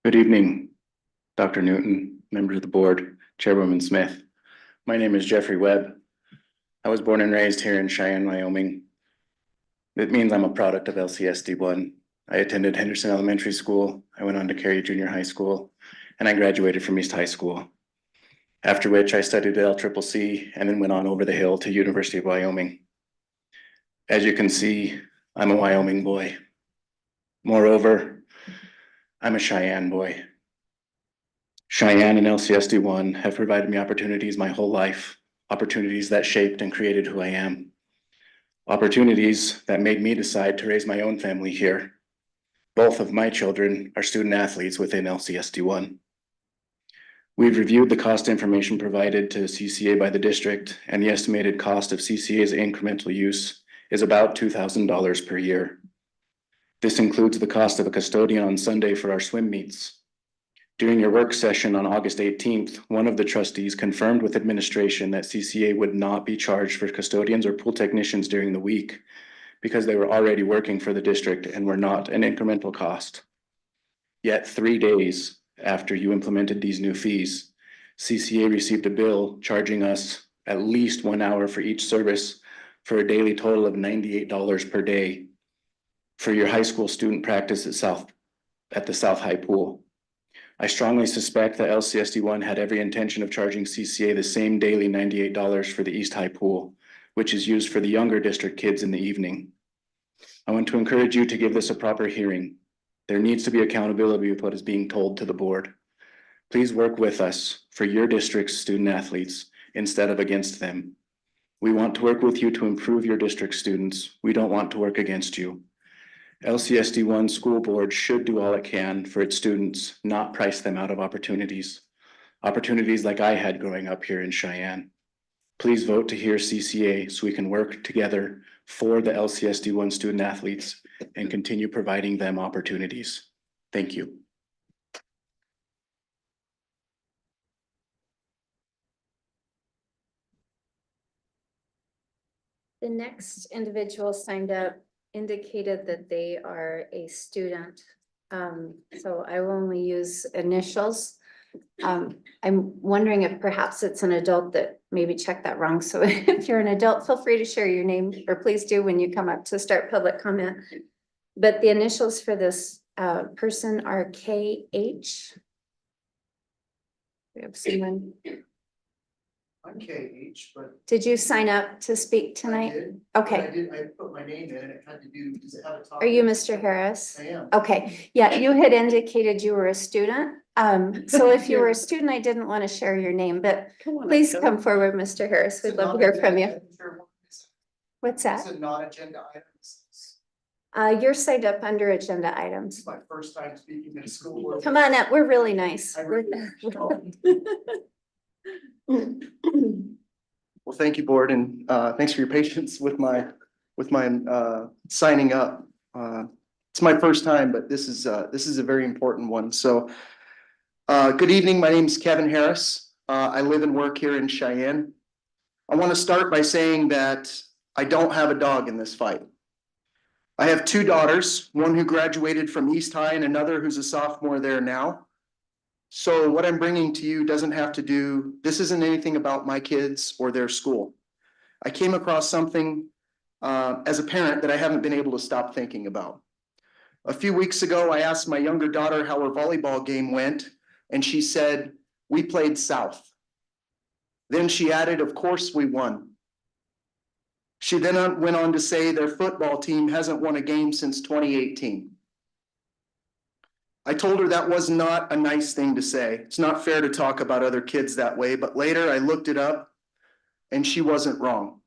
Good evening, Dr. Newton, members of the board, Chairwoman Smith. My name is Jeffrey Webb. I was born and raised here in Cheyenne, Wyoming. It means I'm a product of LCSD1. I attended Henderson Elementary School. I went on to Cary Junior High School, and I graduated from East High School. After which I studied at LCCC and then went on over the hill to University of Wyoming. As you can see, I'm a Wyoming boy. Moreover, I'm a Cheyenne boy. Cheyenne and LCSD1 have provided me opportunities my whole life, opportunities that shaped and created who I am, opportunities that made me decide to raise my own family here. Both of my children are student athletes within LCSD1. We've reviewed the cost information provided to CCA by the district, and the estimated cost of CCA's incremental use is about $2,000 per year. This includes the cost of a custodian on Sunday for our swim meets. During your work session on August 18th, one of the trustees confirmed with administration that CCA would not be charged for custodians or pool technicians during the week because they were already working for the district and were not an incremental cost. Yet 3 days after you implemented these new fees, CCA received a bill charging us at least 1 hour for each service for a daily total of $98 per day for your high school student practice at the South High Pool. I strongly suspect that LCSD1 had every intention of charging CCA the same daily $98 for the East High Pool, which is used for the younger district kids in the evening. I want to encourage you to give this a proper hearing. There needs to be accountability with what is being told to the board. Please work with us for your district's student athletes instead of against them. We want to work with you to improve your district students. We don't want to work against you. LCSD1 school board should do all it can for its students, not price them out of opportunities. Opportunities like I had growing up here in Cheyenne. Please vote to hear CCA so we can work together for the LCSD1 student athletes and continue providing them opportunities. Thank you. The next individual signed up indicated that they are a student. So I will only use initials. I'm wondering if perhaps it's an adult that maybe checked that wrong. So if you're an adult, feel free to share your name, or please do when you come up to start public comment. But the initials for this person are KH. We have someone. I'm KH, but. Did you sign up to speak I tonight? did, but Okay. I put my name in and it had to do, does it have a topic? Are you Mr. Harris? I am. Okay, yeah, you had indicated you were a student. So if you were a student, I didn't want to share your name, but please come forward, Mr. Harris. We'd love to hear from you. What's Is that? it not agenda items? You're signed up under agenda items. It's my first time speaking at a school board. Come on up, we're really nice. I really Well, thank you, board, and thanks for your patience with my signing up. It's my first time, but this is a very important one. So good evening. My name is Kevin Harris. I live and work here in Cheyenne. I want to start by saying that I don't have a dog in this fight. I have two daughters, one who graduated from East High and another who's a sophomore there now. So what I'm bringing to you doesn't have to do, this isn't anything about my kids or their school. I came across something as a parent that I haven't been able to stop thinking about. A few weeks ago, I asked my younger daughter how her volleyball game went, and she said, "We played South." Then she added, "Of course we won." She then went on to say their football team hasn't won a game since 2018. I told her that was not a nice thing to say. It's not fair to talk about other kids that way, but later I looked it up and she wasn't wrong.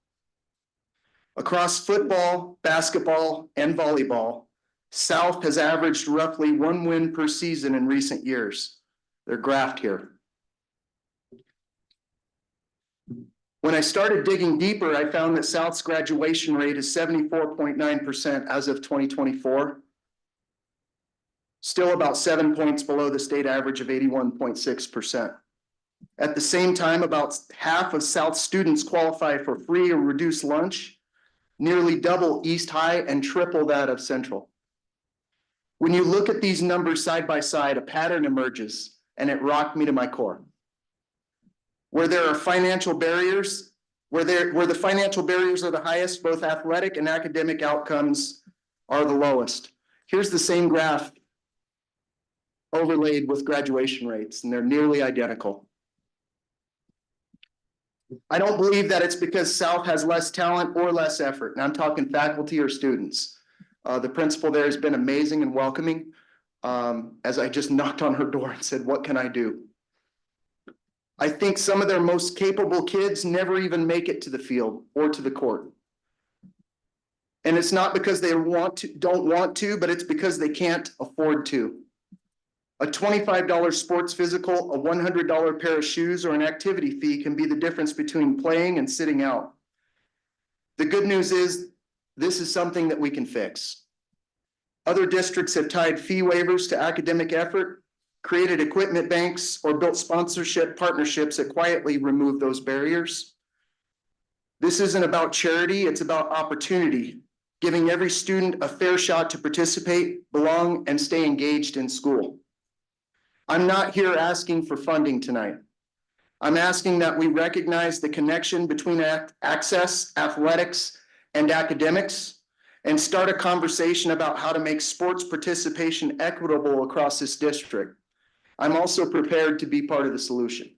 Across football, basketball, and volleyball, South has averaged roughly 1 win per season in recent years. They're graphed here. When I started digging deeper, I found that South's graduation rate is 74.9% as of 2024. Still about 7 points below the state average of 81.6%. At the same time, about half of South students qualify for free or reduced lunch, nearly double East High and triple that of Central. When you look at these numbers side by side, a pattern emerges, and it rocked me to my core. Where there are financial barriers, where the financial barriers are the highest, both athletic and academic outcomes are the lowest. Here's the same graph overlaid with graduation rates, and they're nearly identical. I don't believe that it's because South has less talent or less effort, and I'm talking faculty or students. The principal there has been amazing and welcoming, as I just knocked on her door and said, "What can I do?" I think some of their most capable kids never even make it to the field or to the court. And it's not because they don't want to, but it's because they can't afford to. A $25 sports physical, a $100 pair of shoes, or an activity fee can be the difference between playing and sitting out. The good news is this is something that we can fix. Other districts have tied fee waivers to academic effort, created equipment banks, or built sponsorship partnerships that quietly remove those barriers. This isn't about charity, it's about opportunity, giving every student a fair shot to participate, belong, and stay engaged in school. I'm not here asking for funding tonight. I'm asking that we recognize the connection between access, athletics, and academics, and start a conversation about how to make sports participation equitable across this district. I'm also prepared to be part of the solution.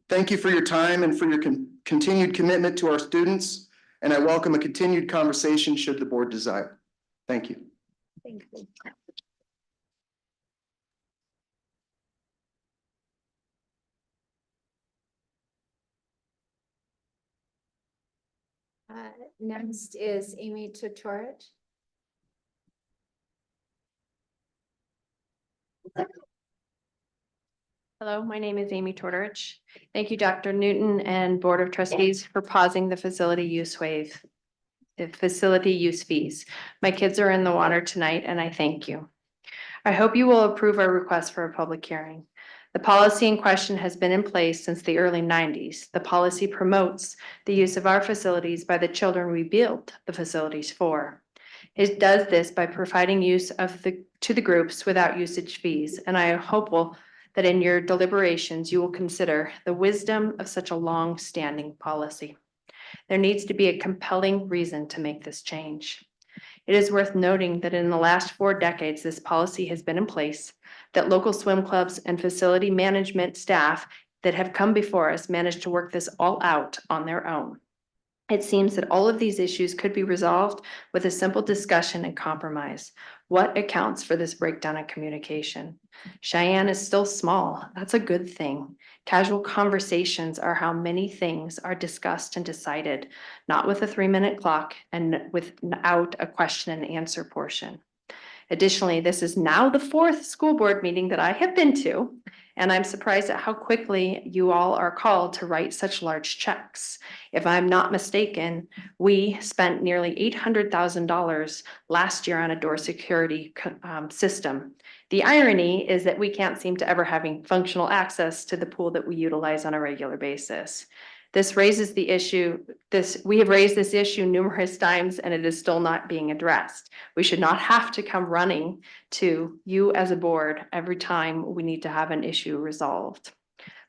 Thank you for your time and for your continued commitment to our students, and I welcome a continued conversation should the board desire. Thank you. Thank you. Next is Amy Tutorich. Hello, my name is Amy Tortorich. Thank you, Dr. Newton and Board of Trustees for pausing the facility use fees. My kids are in the water tonight and I thank you. I hope you will approve our request for a public hearing. The policy in question has been in place since the early 90s. The policy promotes the use of our facilities by the children we built the facilities for. It does this by providing use to the groups without usage fees, and I am hopeful that in your deliberations, you will consider the wisdom of such a long-standing policy. There needs to be a compelling reason to make this change. It is worth noting that in the last 4 decades, this policy has been in place, that local swim clubs and facility management staff that have come before us managed to work this all out on their own. It seems that all of these issues could be resolved with a simple discussion and compromise. What accounts for this breakdown in communication? Cheyenne is still small. That's a good thing. Casual conversations are how many things are discussed and decided, not with a 3-minute clock and without a question and answer portion. Additionally, this is now the 4th school board meeting that I have been to, and I'm surprised at how quickly you all are called to write such large checks. If I'm not mistaken, we spent nearly $800,000 last year on a door security system. The irony is that we can't seem to ever having functional access to the pool that we utilize on a regular basis. This raises the issue, we have raised this issue numerous times and it is still not being addressed. We should not have to come running to you as a board every time we need to have an issue resolved.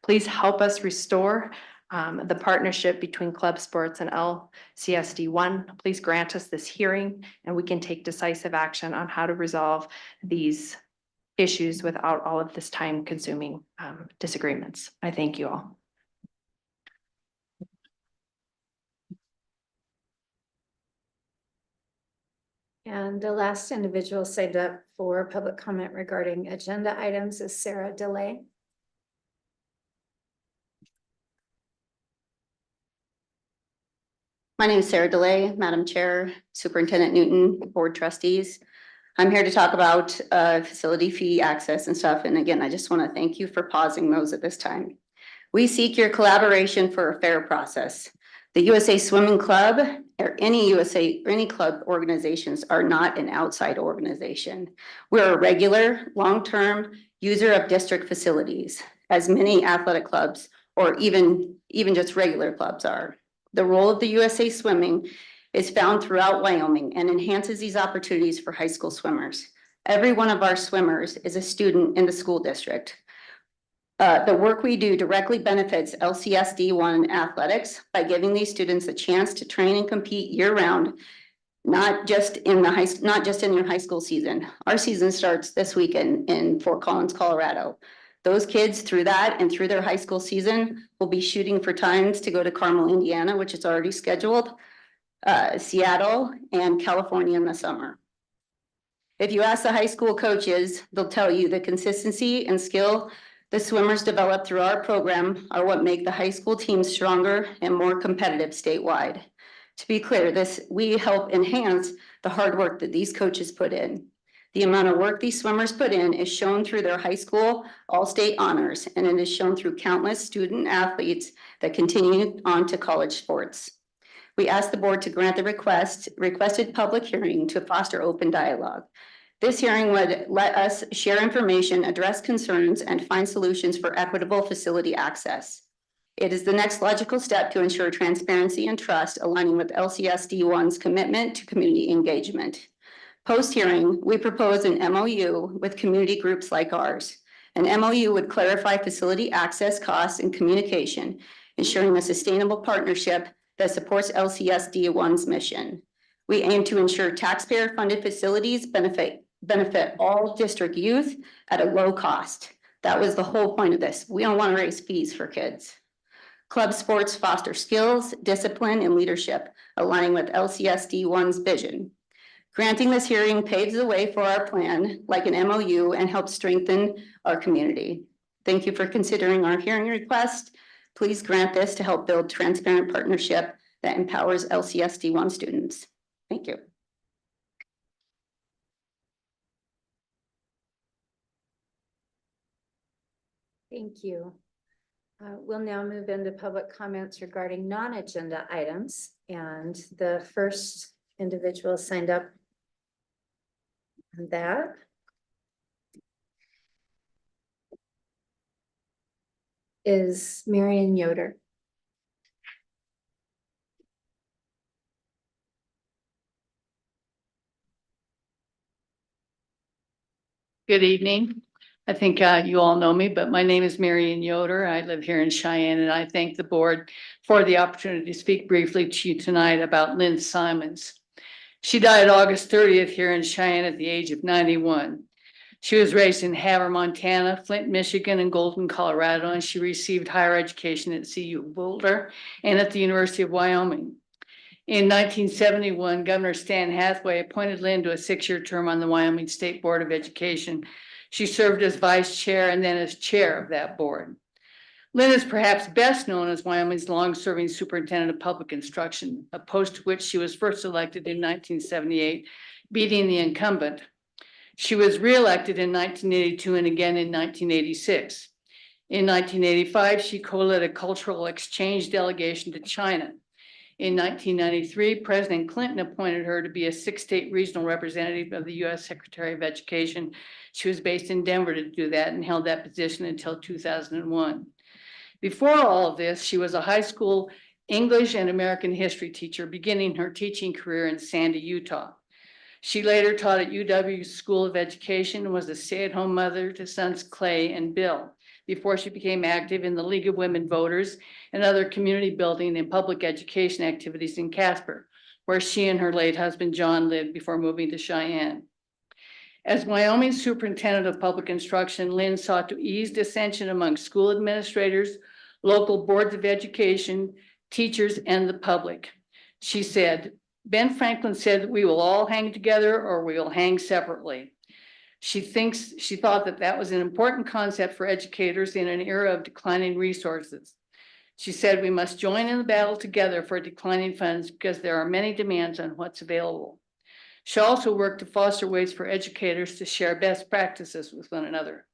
Please help us restore the partnership between club sports and LCSD1. Please grant us this hearing and we can take decisive action on how to resolve these issues without all of this time-consuming disagreements. I thank you all. And the last individual signed up for public comment regarding agenda items is Sarah DeLay. My name is Sarah DeLay, Madam Chair, Superintendent Newton, Board Trustees. I'm here to talk about facility fee access and stuff. And again, I just want to thank you for pausing those at this time. We seek your collaboration for a fair process. The USA Swimming Club or any club organizations are not an outside organization. We're a regular, long-term user of district facilities, as many athletic clubs or even just regular clubs are. The role of the USA Swimming is found throughout Wyoming and enhances these opportunities for high school swimmers. Every one of our swimmers is a student in the school district. The work we do directly benefits LCSD1 athletics by giving these students a chance to train and compete year-round, not just in your high school season. Our season starts this weekend in Fort Collins, Colorado. Those kids through that and through their high school season will be shooting for times to go to Carmel, Indiana, which is already scheduled, Seattle and California in the summer. If you ask the high school coaches, they'll tell you the consistency and skill the swimmers develop through our program are what make the high school teams stronger and more competitive statewide. To be clear, we help enhance the hard work that these coaches put in. The amount of work these swimmers put in is shown through their high school all-state honors, and it is shown through countless student athletes that continue on to college sports. We ask the board to grant the requested public hearing to foster open dialogue. This hearing would let us share information, address concerns, and find solutions for equitable facility access. It is the next logical step to ensure transparency and trust, aligning with LCSD1's commitment to community engagement. Post-hearing, we propose an MOU with community groups like ours. An MOU would clarify facility access costs and communication, ensuring a sustainable partnership that supports LCSD1's mission. We aim to ensure taxpayer-funded facilities benefit all district youth at a low cost. That was the whole point of this. We don't want to raise fees for kids. Club sports foster skills, discipline, and leadership, aligning with LCSD1's vision. Granting this hearing paves the way for our plan, like an MOU, and helps strengthen our community. Thank you for considering our hearing request. Please grant this to help build transparent partnership that empowers LCSD1 students. Thank you. Thank you. We'll now move into public comments regarding non-agenda items. And the first individual signed up on that is Marion Yoder. Good evening. I think you all know me, but my name is Marion Yoder. I live here in Cheyenne, and I thank the board for the opportunity to speak briefly to you tonight about Lynn Simons. She died August 30th here in Cheyenne at the age of 91. She was raised in Havre, Montana, Flint, Michigan, and Golden, Colorado, and she received higher education at CU Boulder and at the University of Wyoming. In 1971, Governor Stan Hathaway appointed Lynn to a 6-year term on the Wyoming State Board of Education. She served as vice chair and then as chair of that board. Lynn is perhaps best known as Wyoming's long-serving superintendent of public instruction, a post to which she was first elected in 1978, beating the incumbent. She was reelected in 1982 and again in 1986. In 1985, she co-led a cultural exchange delegation to China. In 1993, President Clinton appointed her to be a 6-state regional representative of the U.S. Secretary of Education. She was based in Denver to do that and held that position until 2001. Before all of this, she was a high school English and American history teacher, beginning her teaching career in Sandy, Utah. She later taught at UW School of Education and was a stay-at-home mother to sons Clay and Bill before she became active in the League of Women Voters and other community building and public education activities in Casper, where she and her late husband John lived before moving to Cheyenne. As Wyoming Superintendent of Public Instruction, Lynn sought to ease dissension among school administrators, local boards of education, teachers, and the public. She said, Ben Franklin said, we will all hang together or we will hang separately. She thought that was an important concept for educators in an era of declining resources. She said, we must join in the battle together for declining funds because there are many demands on what's available. She also worked to foster ways for educators to share best practices with one another.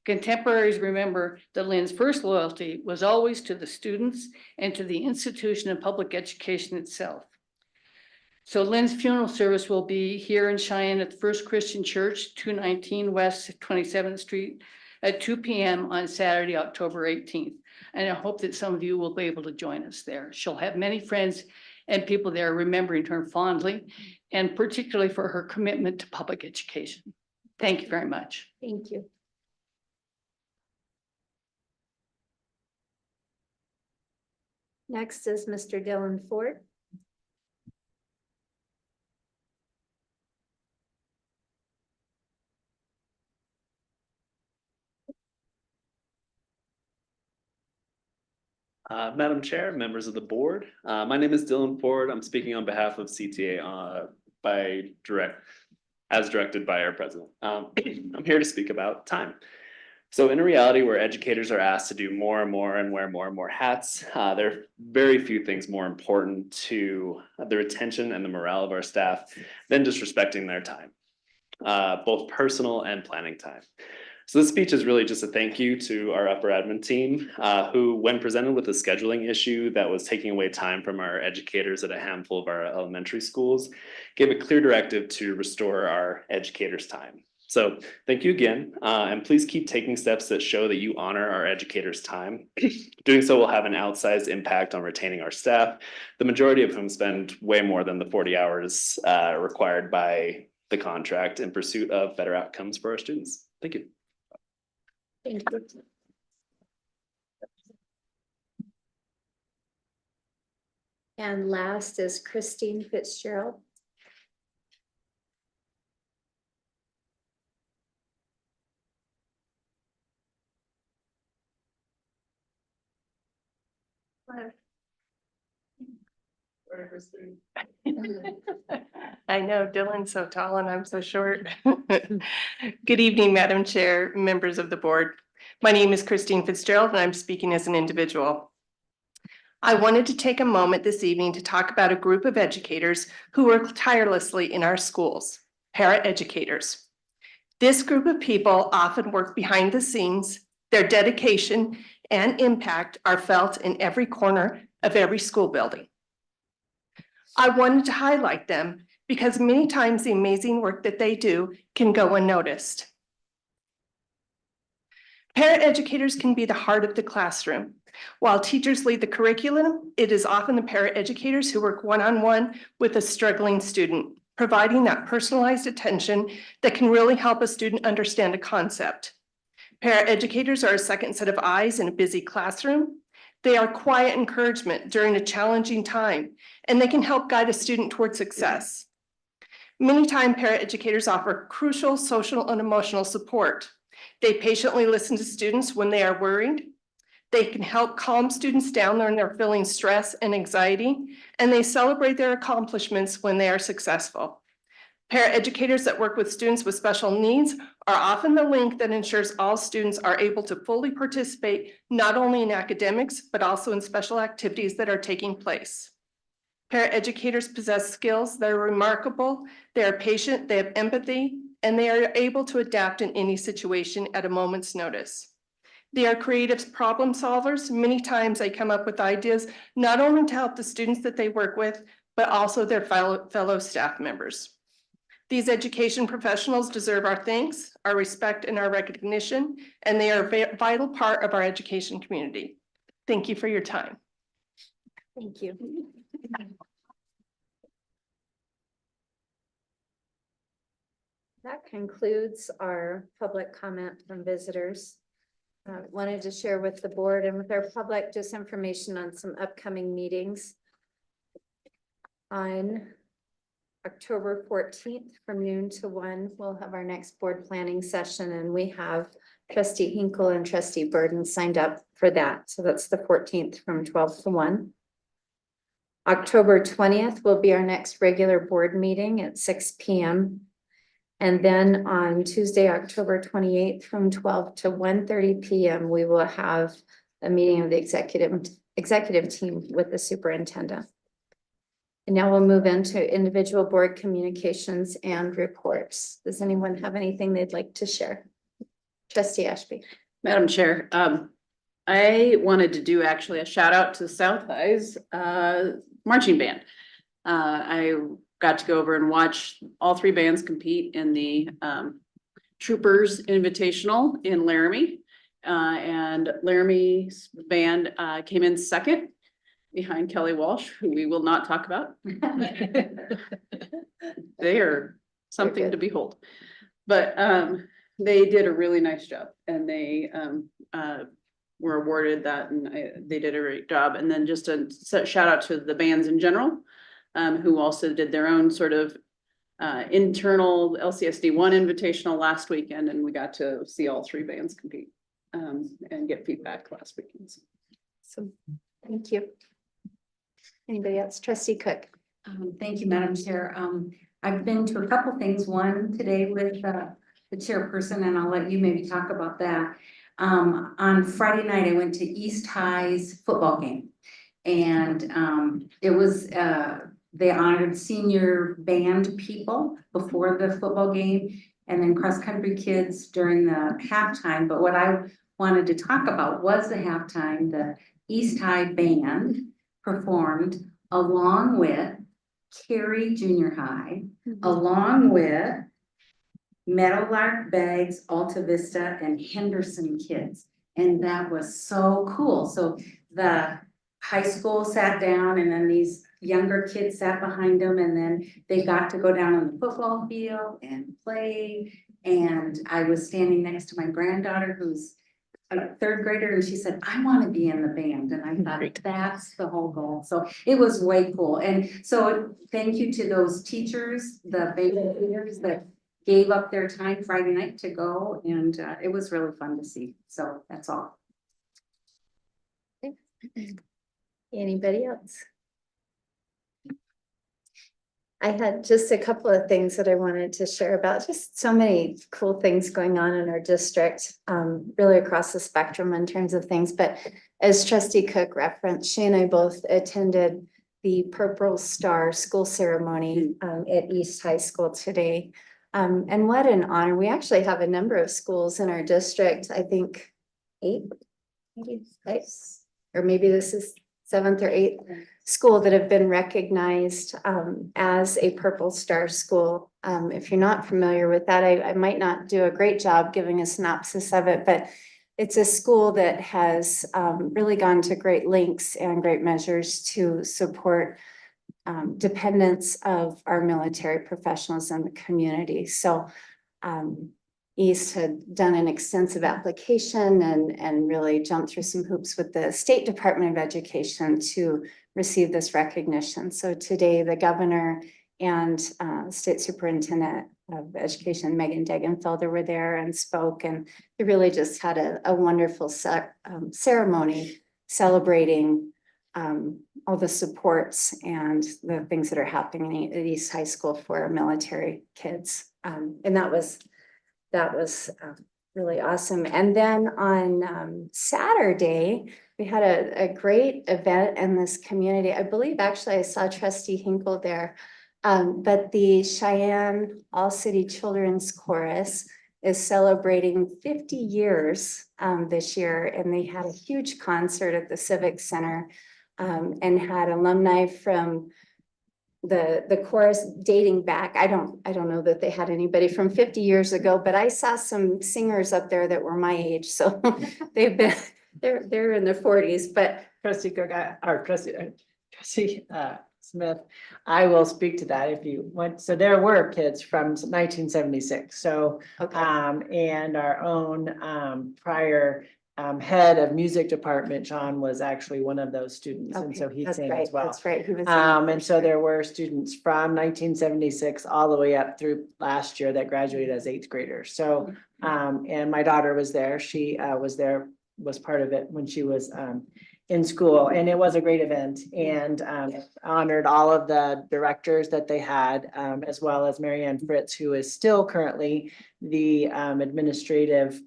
Contemporaries remember that Lynn's first loyalty was always to the students and to the institution of public education itself. So Lynn's funeral service will be here in Cheyenne at the First Christian Church, 219 West 27th Street at 2 p.m. on Saturday, October 18th. And I hope that some of you will be able to join us there. She'll have many friends and people there remembering her fondly, and particularly for her commitment to public education. Thank you very much. Thank you. Next is Mr. Dylan Ford. Madam Chair, members of the board, my name is Dylan Ford. I'm speaking on behalf of CTA as directed by our president. I'm here to speak about time. So in a reality where educators are asked to do more and more and wear more and more hats, there are very few things more important to the retention and the morale of our staff than just respecting their time, both personal and planning time. So this speech is really just a thank you to our upper admin team, who, when presented with a scheduling issue that was taking away time from our educators at a handful of our elementary schools, gave a clear directive to restore our educators' time. So thank you again, and please keep taking steps that show that you honor our educators' time. Doing so will have an outsized impact on retaining our staff, the majority of whom spend way more than the 40 hours required by the contract in pursuit of better outcomes for our students. Thank you. Thank you. And last is Christine Fitzgerald. I know Dylan's so tall and I'm so short. Good evening, Madam Chair, members of the board. My name is Christine Fitzgerald and I'm speaking as an individual. I wanted to take a moment this evening to talk about a group of educators who work tirelessly in our schools, para-educators. This group of people often work behind the scenes. Their dedication and impact are felt in every corner of every school building. I wanted to highlight them because many times the amazing work that they do can go unnoticed. Para-educators can be the heart of the classroom. While teachers lead the curriculum, it is often the para-educators who work one-on-one with a struggling student, providing that personalized attention that can really help a student understand a concept. Para-educators are a second set of eyes in a busy classroom. They are quiet encouragement during a challenging time, and they can help guide a student toward success. Many times paraeducators offer crucial social and emotional support. They patiently listen to students when they are worried. They can help calm students down when they're feeling stress and anxiety, and they celebrate their accomplishments when they are successful. Paraeducators that work with students with special needs are often the link that ensures all students are able to fully participate, not only in academics, but also in special activities that are taking place. Paraeducators possess skills that are remarkable. They are patient, they have empathy, and they are able to adapt in any situation at a moment's notice. They are creative problem solvers. Many times they come up with ideas not only to help the students that they work with, but also their fellow staff members. These education professionals deserve our thanks, our respect, and our recognition, and they are a vital part of our education community. Thank you for your time. Thank you. That concludes our public comment from visitors. Wanted to share with the board and with our public just information on some upcoming meetings. On October 14th from noon to 1, we'll have our next board planning session, and we have Trustee Hinkle and Trustee Burden signed up for that. So that's the 14th from 12 to 1. October 20th will be our next regular board meeting at 6 p.m. And then on Tuesday, October 28th from 12 to 1:30 p.m., we will have a meeting of the executive team with the superintendent. And now we'll move into individual board communications and reports. Does anyone have anything they'd like to share? Trustee Ashby. Madam Chair, I wanted to do actually a shout out to South High's marching band. I got to go over and watch all three bands compete in the Troopers Invitational in Laramie. And Laramie's band came in second behind Kelly Walsh, who we will not talk about. They are something to behold. But they did a really nice job, and they were awarded that, and they did a great job. And then just a shout out to the bands in general, who also did their own sort of internal LCSD1 invitational last weekend, and we got to see all three bands compete and get feedback last weekend. So thank you. Anybody else? Trustee Cook. Thank you, Madam Chair. I've been to a couple things. One today with the chairperson, and I'll let you maybe talk about that. On Friday night, I went to East High's football game, and it was they honored senior band people before the football game, and then cross-country kids during the halftime. But what I wanted to talk about was the halftime. The East High band performed along with Cary Junior High, along with Meadowlark, Bags, Alta Vista, and Henderson kids. And that was so cool. So the high school sat down, and then these younger kids sat behind them, and then they got to go down on the football field and play. And I was standing next to my granddaughter, who's a third grader, and she said, I want to be in the band. And I thought, that's the whole goal. So it was way cool. And so thank you to those teachers, the leaders that gave up their time Friday night to go. And it was really fun to see. So that's all. Anybody else? I had just a couple of things that I wanted to share about, just so many cool things going on in our district, really across the spectrum in terms of things. But as Trustee Cook referenced, she and I both attended the Purple Star school ceremony at East High School today. And what an honor. We actually have a number of schools in our district, I think 8, maybe 6, or maybe this is 7th or 8th school that have been recognized as a Purple Star school. If you're not familiar with that, I might not do a great job giving a synopsis of it, but it's a school that has really gone to great lengths and great measures to support dependents of our military professionals in the community. So East had done an extensive application and really jumped through some hoops with the State Department of Education to receive this recognition. So today the governor and State Superintendent of Education Megan Degenfelder were there and spoke, and they really just had a wonderful ceremony celebrating all the supports and the things that are happening at East High School for our military kids. And that was really awesome. And then on Saturday, we had a great event in this community. I believe actually I saw Trustee Hinkle there. But the Cheyenne All-City Children's Chorus is celebrating 50 years this year, and they had a huge concert at the Civic Center and had alumni from the chorus dating back. I don't know that they had anybody from 50 years ago, but I saw some singers up there that were my age, so they're in their 40s. But Trustee Cook, or Trustee Smith, I will speak to that if you want. So there were kids from 1976. So, and our own prior head of music department, John, was actually one of those students, and so he sang as well. That's right. He was. And so there were students from 1976 all the way up through last year that graduated as 8th graders. So, and my daughter was there. She was part of it when she was in school, and it was a great event, and honored all of the directors that they had, as well as Marianne Fritz, who is still currently the administrative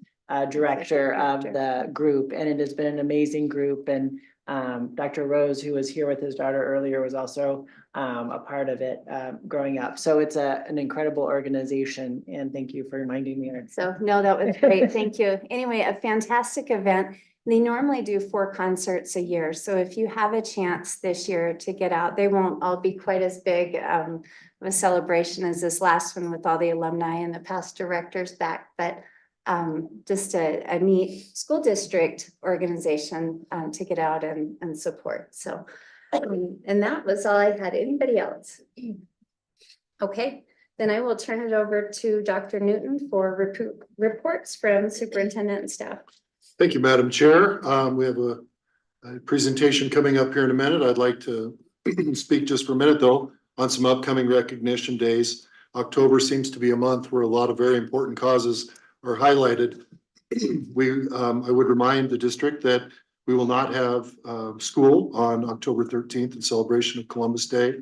director of the group, and it has been an amazing group. And Dr. Rose, who was here with his daughter earlier, was also a part of it growing up. So it's an incredible organization, and thank you for reminding me. So no, that was great. Thank you. Anyway, a fantastic event. They normally do 4 concerts a year. So if you have a chance this year to get out, they won't all be quite as big of a celebration as this last one with all the alumni and the past directors back, but just a neat school district organization to get out and support. So, and that was all I had. Anybody else? Okay, then I will turn it over to Dr. Newton for reports from superintendent and staff. Thank you, Madam Chair. We have a presentation coming up here in a minute. I'd like to speak just for a minute, though, on some upcoming recognition days. October seems to be a month where a lot of very important causes are highlighted. I would remind the district that we will not have school on October 13th in celebration of Columbus Day.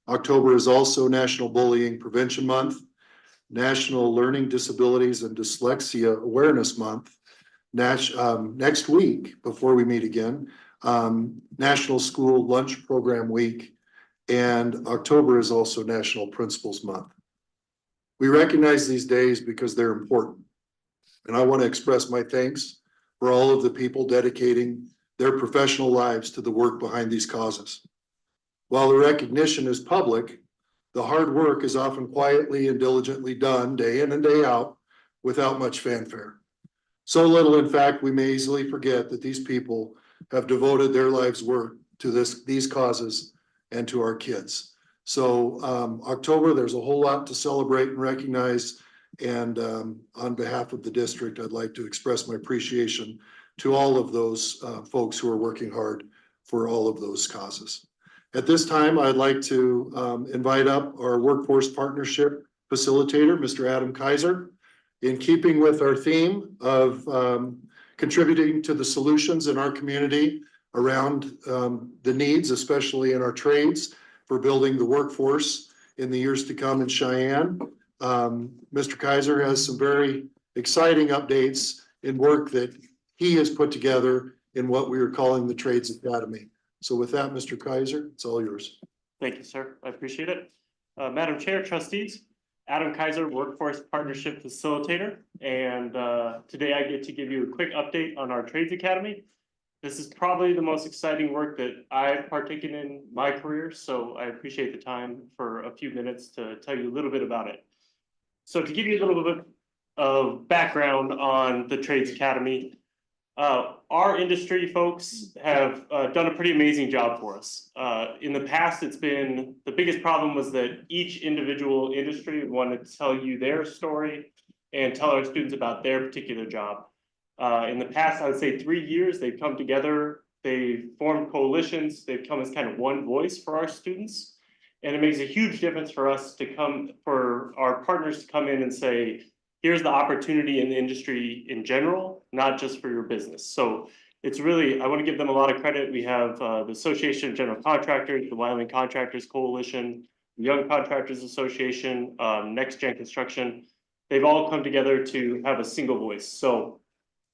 October is also National Bullying Prevention Month, National Learning Disabilities and Dyslexia Awareness Month. Next week, before we meet again, National School Lunch Program Week, and October is also National Principals Month. We recognize these days because they're important, and I want to express my thanks for all of the people dedicating their professional lives to the work behind these causes. While the recognition is public, the hard work is often quietly and diligently done day in and day out without much fanfare. So little, in fact, we may easily forget that these people have devoted their lives' work to these causes and to our kids. So October, there's a whole lot to celebrate and recognize. And on behalf of the district, I'd like to express my appreciation to all of those folks who are working hard for all of those causes. At this time, I'd like to invite up our workforce partnership facilitator, Mr. Adam Kaiser. In keeping with our theme of contributing to the solutions in our community around the needs, especially in our trades, for building the workforce in the years to come in Cheyenne. Mr. Kaiser has some very exciting updates in work that he has put together in what we are calling the Trades Academy. So with that, Mr. Kaiser, it's all yours. Thank you, sir. I appreciate it. Madam Chair, trustees, Adam Kaiser, Workforce Partnership Facilitator, and today I get to give you a quick update on our Trades Academy. This is probably the most exciting work that I've partaken in my career, so I appreciate the time for a few minutes to tell you a little bit about it. So to give you a little bit of background on the Trades Academy, our industry folks have done a pretty amazing job for us. In the past, it's been, the biggest problem was that each individual industry wanted to tell you their story and tell our students about their particular job. In the past, I would say 3 years, they've come together, they've formed coalitions, they've come as kind of one voice for our students. And it makes a huge difference for us to for our partners to come in and say, here's the opportunity in the industry in general, not just for your business. So it's really, I want to give them a lot of credit. We have the Association of General Contractors, the Wyoming Contractors Coalition, the Young Contractors Association, Next Gen Construction. They've all come together to have a single voice. So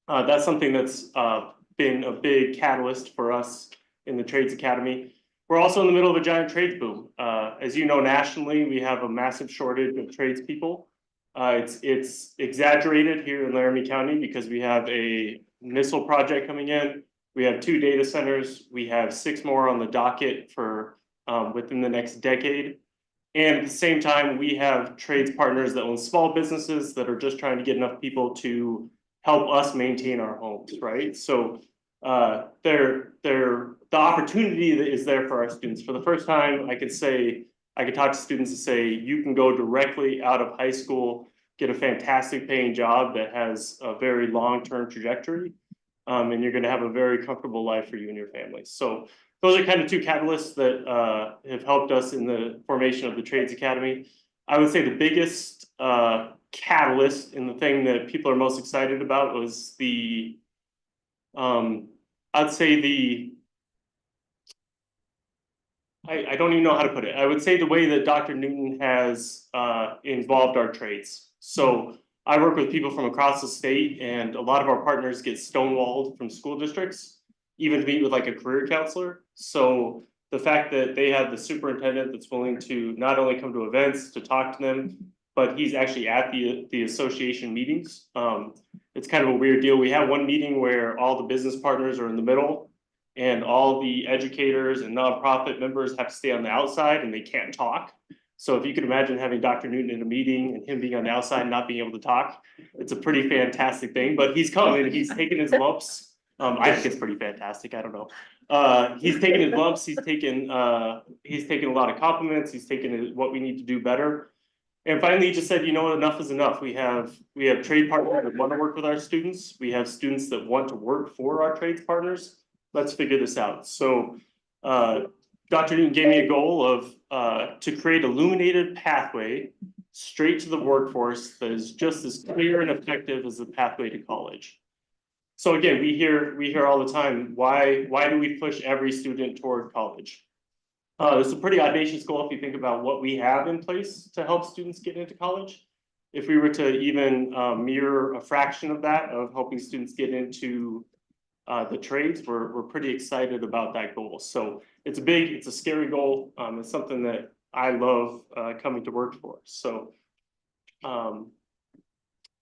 that's something that's been a big catalyst for us in the Trades Academy. We're also in the middle of a giant trades boom. As you know, nationally, we have a massive shortage of tradespeople. It's exaggerated here in Laramie County because we have a missile project coming in. We have 2 data centers. We have 6 more on the docket for within the next decade. And at the same time, we have trades partners that own small businesses that are just trying to get enough people to help us maintain our homes, right? So the opportunity that is there for our students. For the first time, I could talk to students and say, you can go directly out of high school, get a fantastic paying job that has a very long-term trajectory, and you're gonna have a very comfortable life for you and your family. So those are kind of 2 catalysts that have helped us in the formation of the Trades Academy. I would say the biggest catalyst and the thing that people are most excited about was I don't even know how to put it. I would say the way that Dr. Newton has involved our trades. So I work with people from across the state, and a lot of our partners get stonewalled from school districts, even to meet with like a career counselor. So the fact that they have the superintendent that's willing to not only come to events to talk to them, but he's actually at the association meetings. It's kind of a weird deal. We have one meeting where all the business partners are in the middle, and all the educators and nonprofit members have to stay on the outside and they can't talk. So if you can imagine having Dr. Newton in a meeting and him being on the outside and not being able to talk, it's a pretty fantastic thing. But he's come and he's taken his lumps. I think it's pretty fantastic. I don't know. He's taken his lumps. He's taken a lot of compliments. He's taken what we need to do better. And finally, he just said, you know, enough is enough. We have trade partners that want to work with our students. We have students that want to work for our trades partners. Let's figure this out. So Dr. Newton gave me a goal of to create an illuminated pathway straight to the workforce that is just as clear and effective as the pathway to college. So again, we hear all the time, why do we push every student toward college? It's a pretty audacious goal if you think about what we have in place to help students get into college. If we were to even mirror a fraction of that, of helping students get into the trades, we're pretty excited about that goal. So it's a scary goal. It's something that I love coming to work for. So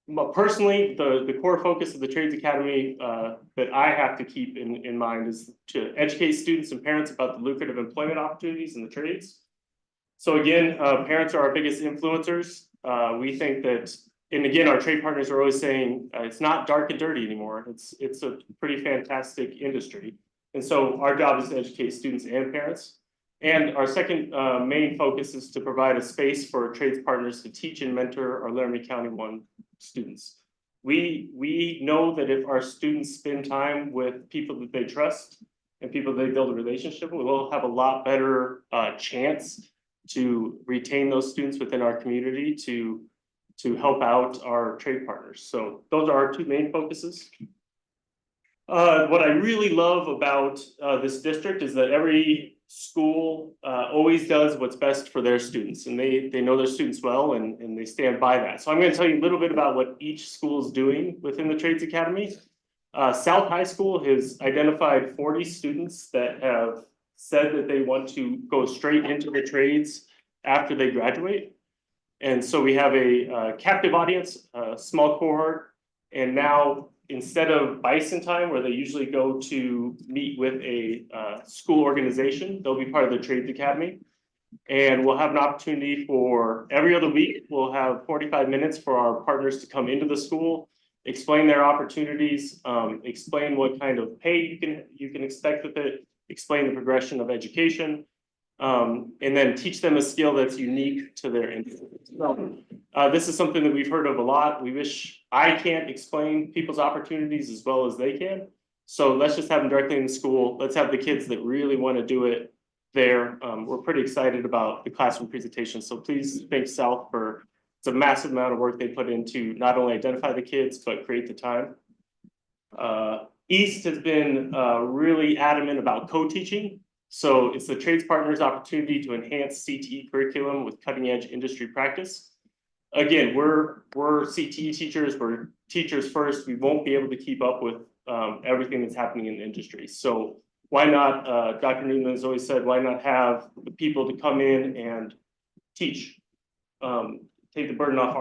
but personally, the core focus of the Trades Academy that I have to keep in mind is to educate students and parents about the lucrative employment opportunities in the trades. So again, parents are our biggest influencers. We think that, and again, our trade partners are always saying it's not dark and dirty anymore. It's a pretty fantastic industry. And so our job is to educate students and parents. And our second main focus is to provide a space for trades partners to teach and mentor our Laramie County 1 students. We know that if our students spend time with people that they trust and people they build a relationship with, we'll have a lot better chance to retain those students within our community to help out our trade partners. So those are our 2 main focuses. What I really love about this district is that every school always does what's best for their students, and they know their students well, and they stand by that. So I'm going to tell you a little bit about what each school is doing within the Trades Academy. South High School has identified 40 students that have said that they want to go straight into the trades after they graduate. And so we have a captive audience, a small cohort, and now instead of bison time, where they usually go to meet with a school organization, they'll be part of the Trades Academy. And we'll have an opportunity for every other week, we'll have 45 minutes for our partners to come into the school, explain their opportunities, explain what kind of pay you can expect with it, explain the progression of education, and then teach them a skill that's unique to their industry. So, this is something that we've heard of a lot. We wish I can't explain people's opportunities as well as they can. So let's just have them directly in the school. Let's have the kids that really want to do it there. We're pretty excited about the classroom presentation, so please thank South for, it's a massive amount of work they put into not only identify the kids, but create the time. East has been really adamant about co-teaching. So it's the trades partners' opportunity to enhance CTE curriculum with cutting edge industry practice. Again, we're CTE teachers, we're teachers first. We won't be able to keep up with everything that's happening in the industry. So why not, Dr. Newman has always said, why not have the people to come in and teach, take the burden off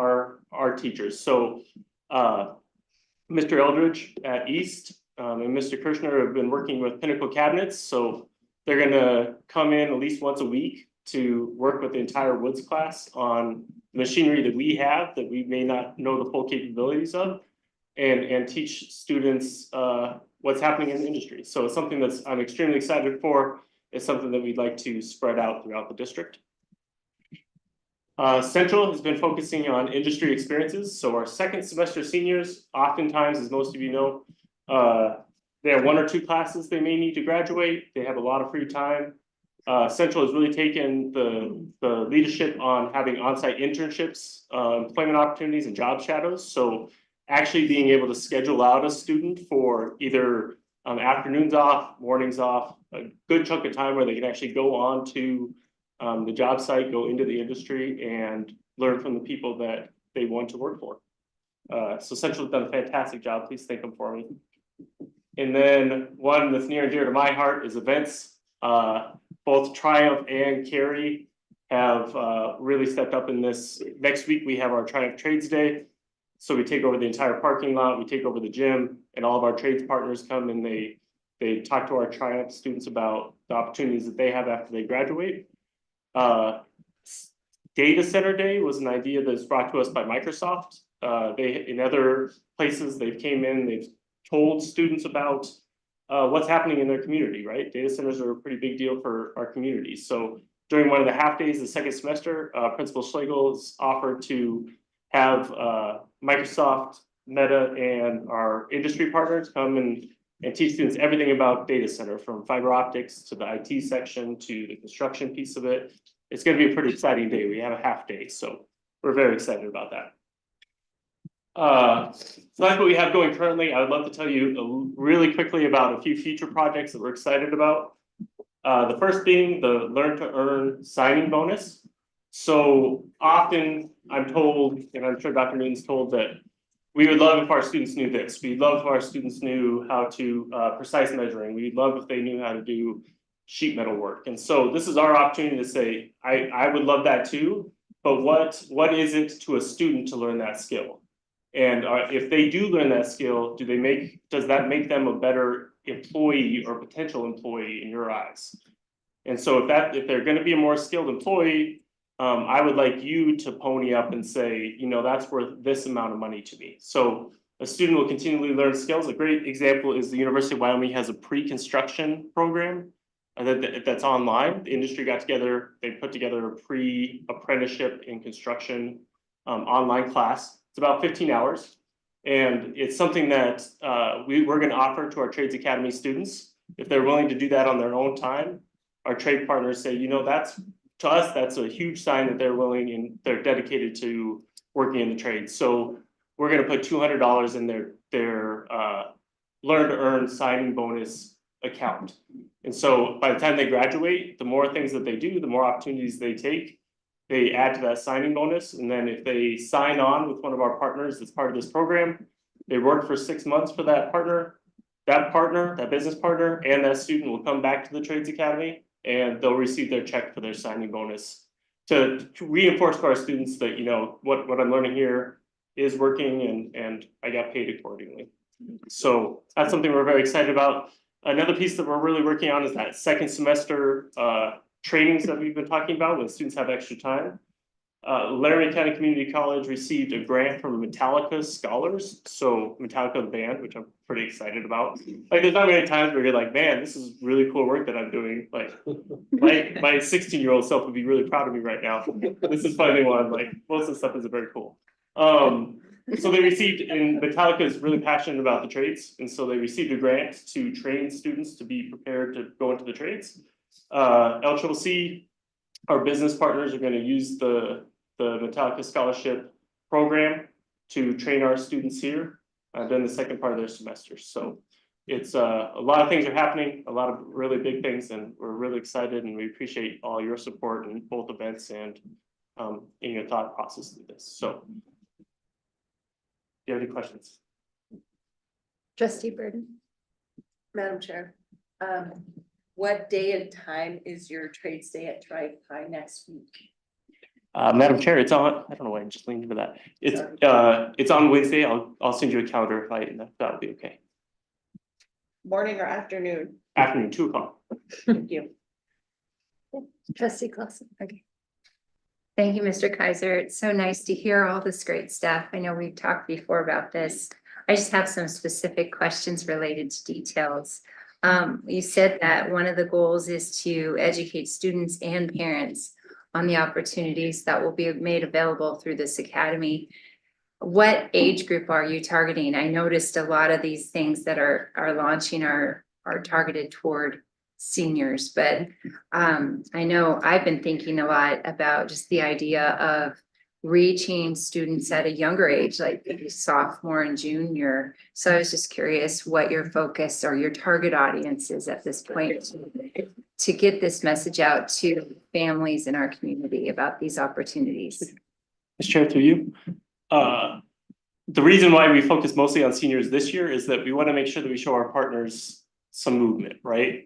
our teachers. So Mr. Eldridge at East and Mr. Kirshner have been working with Pinnacle Cabinets. So they're gonna come in at least once a week to work with the entire Woods class on machinery that we have that we may not know the full capabilities of, and teach students what's happening in the industry. So it's something that's I'm extremely excited for. It's something that we'd like to spread out throughout the district. Central has been focusing on industry experiences. So our second semester seniors, oftentimes, as most of you know, they have 1 or 2 classes they may need to graduate. They have a lot of free time. Central has really taken the leadership on having on-site internships, employment opportunities, and job shadows. So actually being able to schedule out a student for either afternoons off, mornings off, a good chunk of time where they can actually go on to the job site, go into the industry, and learn from the people that they want to work for. So Central has done a fantastic job. Please thank them for me. And then one that's near and dear to my heart is events. Both Triumph and Carey have really stepped up in this. Next week, we have our Triumph Trades Day. So we take over the entire parking lot, we take over the gym, and all of our trades partners come and they talk to our Triumph students about the opportunities that they have after they graduate. Data Center Day was an idea that's brought to us by Microsoft. In other places, they've came in, they've told students about what's happening in their community, right? Data centers are a pretty big deal for our communities. So during one of the half days, the second semester, Principal Schlegel has offered to have Microsoft, Meta, and our industry partners come and teach students everything about data center, from fiber optics to the IT section to the construction piece of it. It's going to be a pretty exciting day. We have a half day, so we're very excited about that. So that's what we have going currently. I would love to tell you really quickly about a few future projects that we're excited about. The first being the Learn to Earn signing bonus. So often I'm told, and I'm sure Dr. Newton's told, that we would love if our students knew this. We'd love if our students knew how to precise measuring. We'd love if they knew how to do sheet metal work. And so this is our opportunity to say, I would love that too, but what is it to a student to learn that skill? And if they do learn that skill, does that make them a better employee or potential employee in your eyes? And so if they're going to be a more skilled employee, I would like you to pony up and say, you know, that's worth this amount of money to me. So a student will continually learn skills. A great example is the University of Wyoming has a pre-construction program that's online. The industry got together, they put together a pre-apprenticeship in construction online class. It's about 15 hours. And it's something that we're going to offer to our Trades Academy students. If they're willing to do that on their own time, our trade partners say, you know, to us, that's a huge sign that they're willing and they're dedicated to working in the trades. So we're going to put $200 in their Learn to Earn signing bonus account. And so by the time they graduate, the more things that they do, the more opportunities they take, they add to that signing bonus. And then if they sign on with one of our partners that's part of this program, they work for 6 months for that partner, that business partner, and that student will come back to the Trades Academy and they'll receive their check for their signing bonus to reinforce to our students that, you know, what I'm learning here is working and I got paid accordingly. So that's something we're very excited about. Another piece that we're really working on is that second semester trainings that we've been talking about when students have extra time. Laramie County Community College received a grant from Metallica Scholars. So Metallica, the band, which I'm pretty excited about. Like there's not many times where you're like, man, this is really cool work that I'm doing. Like my 16-year-old self would be really proud of me right now. This is finally one, like most of the stuff is very cool. So they received, and Metallica is really passionate about the trades. And so they received a grant to train students to be prepared to go into the trades. LCCC, our business partners are gonna use the Metallica Scholarship Program to train our students here, during the second part of their semester. So it's, a lot of things are happening, a lot of really big things, and we're really excited, and we appreciate all your support in both events and in your thought process through this. So do you have any questions? Trustee Burden? Madam Chair, what day and time is your trades day at Tri-Pi next week? Madam Chair, it's on, I don't know why I'm just leaning into that. It's on Wednesday. I'll send you a calendar invite, and that'll be okay. Morning or afternoon? Afternoon, 2 o'clock. Thank you. Trustee Clausen? Okay. Thank you, Mr. Kaiser. It's so nice to hear all this great stuff. I know we've talked before about this. I just have some specific questions related to details. You said that one of the goals is to educate students and parents on the opportunities that will be made available through this academy. What age group are you targeting? I noticed a lot of these things that are launching are targeted toward seniors, but I know I've been thinking a lot about just the idea of reaching students at a younger age, like maybe sophomore and junior. So I was just curious what your focus or your target audience is at this point to get this message out to families in our community about these opportunities. Mr. Chair, through you. The reason why we focus mostly on seniors this year is that we want to make sure that we show our partners some movement, right?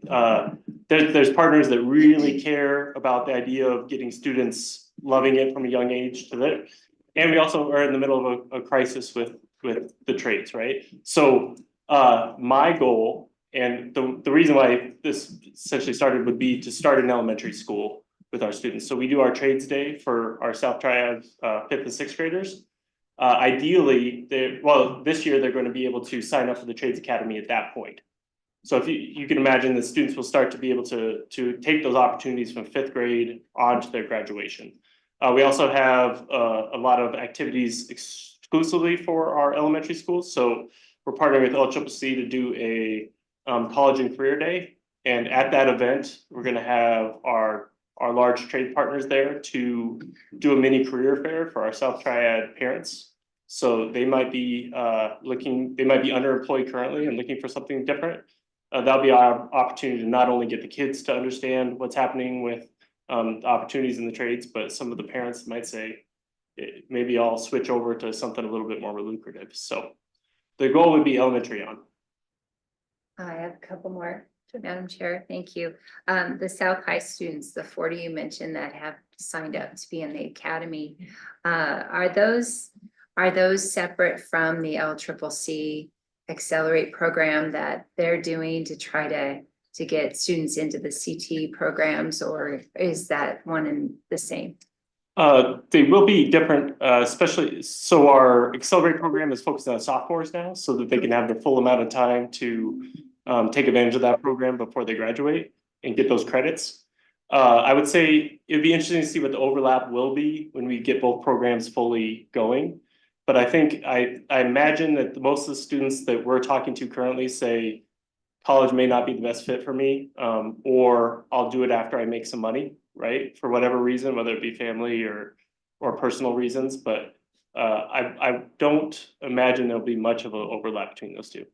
There's partners that really care about the idea of getting students loving it from a young age to that. And we also are in the middle of a crisis with the trades, right? So my goal, and the reason why this essentially started would be to start in elementary school with our students. So we do our trades day for our South Triad 5th and 6th graders. Ideally, this year they're going to be able to sign up for the Trades Academy at that point. So if you can imagine that students will start to be able to take those opportunities from 5th grade on to their graduation. We also have a lot of activities exclusively for our elementary schools. So we're partnering with LCCC to do a college and career day. And at that event, we're going to have our large trade partners there to do a mini career fair for our South Triad parents. So they might be underemployed currently and looking for something different. That'll be our opportunity to not only get the kids to understand what's happening with the opportunities in the trades, but some of the parents might say, maybe I'll switch over to something a little bit more lucrative. So the goal would be elementary on. I have a couple more, Madam Chair. Thank you. The South High students, the 40 you mentioned that have signed up to be in the academy, are those separate from the LCCC Accelerate program that they're doing to try to get students into the CT programs, or is that one and the same? They will be different, especially, so our Accelerate program is focused on sophomores now, so that they can have the full amount of time to take advantage of that program before they graduate and get those credits. I would say it'd be interesting to see what the overlap will be when we get both programs fully going. But I think I imagine that most of the students that we're talking to currently say college may not be the best fit for me, or I'll do it after I make some money, right? For whatever reason, whether it be family or personal reasons, but I don't imagine there'll be much of an overlap between those two.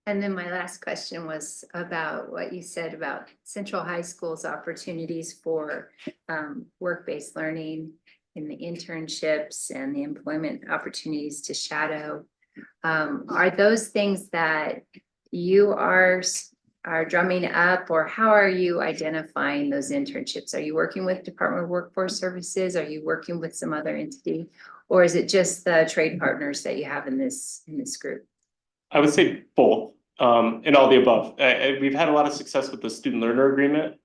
And then my last question was about what you said about Central High School's opportunities for work-based learning in the internships and the employment opportunities to shadow. Are those things that you are drumming up, or how are you identifying those internships? Are you working with Department of Workforce Services? Are you working with some other entity? Or is it just the trade partners that you have in this group? I would say both, and all the above. We've had a lot of success with the student learner agreement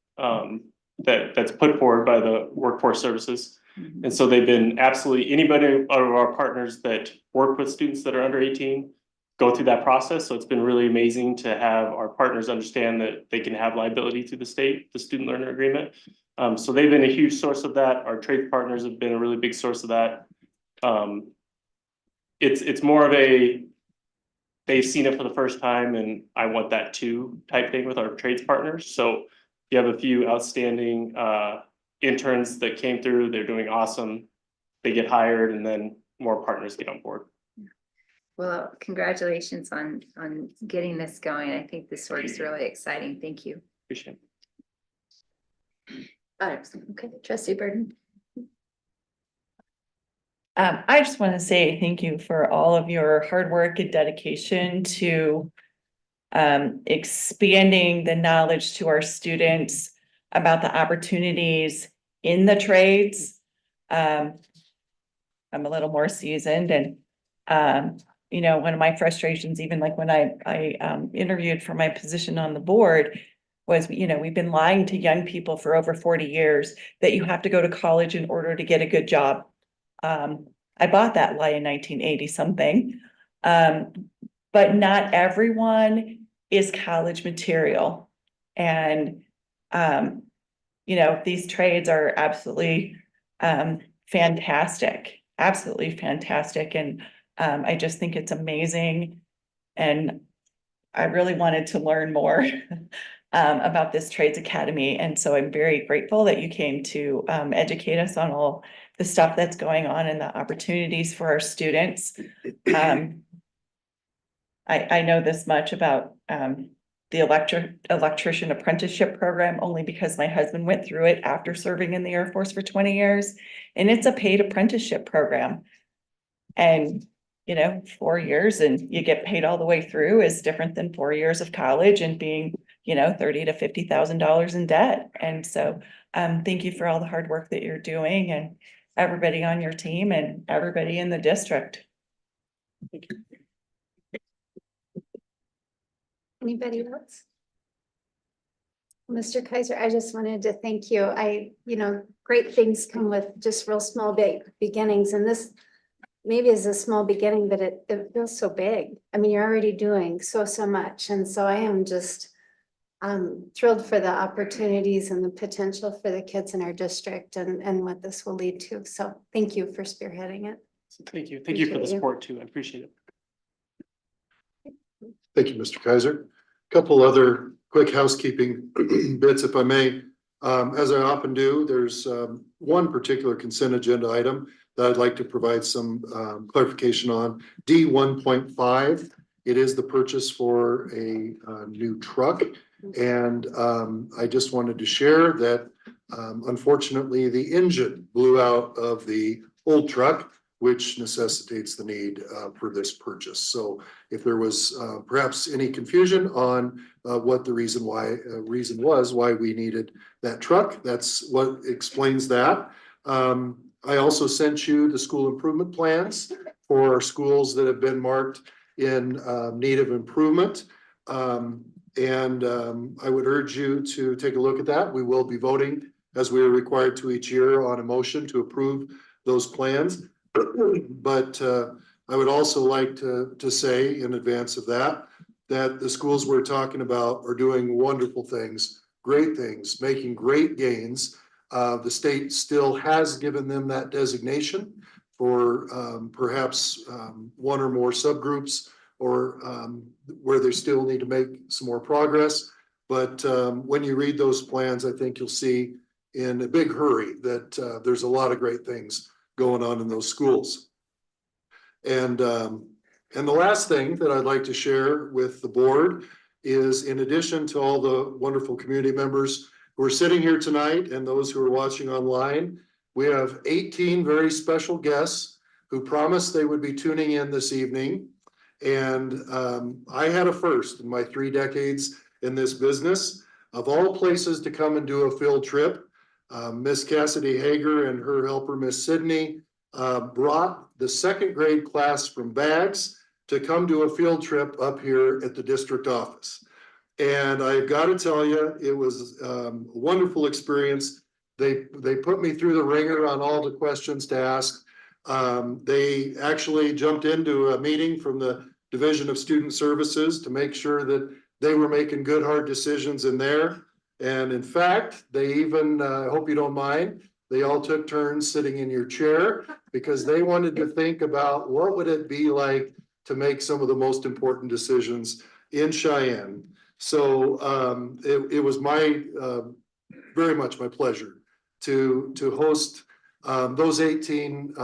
that's put forward by the Workforce Services. And so they've been absolutely, anybody out of our partners that work with students that are under 18 go through that process. So it's been really amazing to have our partners understand that they can have liability through the state, the student learner agreement. So they've been a huge source of that. Our trade partners have been a really big source of that. It's more of they've seen it for the first time and I want that too type thing with our trades partners. So You have a few outstanding interns that came through, they're doing awesome. They get hired and then more partners get on board. Well, congratulations on getting this going. I think this work is really exciting. Thank you. Appreciate it. Okay, trustee Burden. I just want to say thank you for all of your hard work and dedication to expanding the knowledge to our students about the opportunities in the trades. I'm a little more seasoned and you know, one of my frustrations, even like when I interviewed for my position on the board, was, you know, we've been lying to young people for over 40 years that you have to go to college in order to get a good job. I bought that lie in 1980 something. But not everyone is college material. And, you know, these trades are absolutely fantastic, absolutely fantastic. And I just think it's amazing. And I really wanted to learn more about this Trades Academy. And so I'm very grateful that you came to educate us on all the stuff that's going on and the opportunities for our students. I know this much about the electrician apprenticeship program only because my husband went through it after serving in the Air Force for 20 years. And it's a paid apprenticeship program. And, you know, 4 years and you get paid all the way through is different than 4 years of college and being, you know, $30,000 to $50,000 in debt. And so thank you for all the hard work that you're doing and everybody on your team and everybody in the district. Thank you. Anybody else? Mr. Kaiser, I just wanted to thank you. You know, great things come with just real small, big beginnings. And this maybe is a small beginning, but it feels so big. I mean, you're already doing so much. And so I am just thrilled for the opportunities and the potential for the kids in our district and what this will lead to. So thank you for spearheading it. Thank you. Thank you for the support too. I appreciate it. Thank you, Mr. Kaiser. Couple other quick housekeeping bits, if I may. As I often do, there's one particular consent agenda item that I'd like to provide some clarification on. D 1.5, it is the purchase for a new truck. And I just wanted to share that unfortunately the engine blew out of the old truck, which necessitates the need for this purchase. So if there was perhaps any confusion on what the reason was why we needed that truck, that's what explains that. I also sent you the school improvement plans for our schools that have been marked in need of improvement. And I would urge you to take a look at that. We will be voting, as we are required to each year, on a motion to approve those plans. But I would also like to say in advance of that the schools we're talking about are doing wonderful things, great things, making great gains. The state still has given them that designation for perhaps one or more subgroups or where they still need to make some more progress. But when you read those plans, I think you'll see in a big hurry that there's a lot of great things going on in those schools. And the last thing that I'd like to share with the board is, in addition to all the wonderful community members who are sitting here tonight and those who are watching online, we have 18 very special guests who promised they would be tuning in this evening. And I had a first in my 3 decades in this business. Of all places to come and do a field trip, Miss Cassidy Hager and her helper, Miss Sydney, brought the 2nd grade class from Bags to come do a field trip up here at the district office. And I've got to tell you, it was a wonderful experience. They put me through the ringer on all the questions to ask. They actually jumped into a meeting from the Division of Student Services to make sure that they were making good, hard decisions in there. And in fact, they even, I hope you don't mind, they all took turns sitting in your chair because they wanted to think about what would it be like to make some of the most important decisions in Cheyenne. So it was my very much my pleasure to host those 18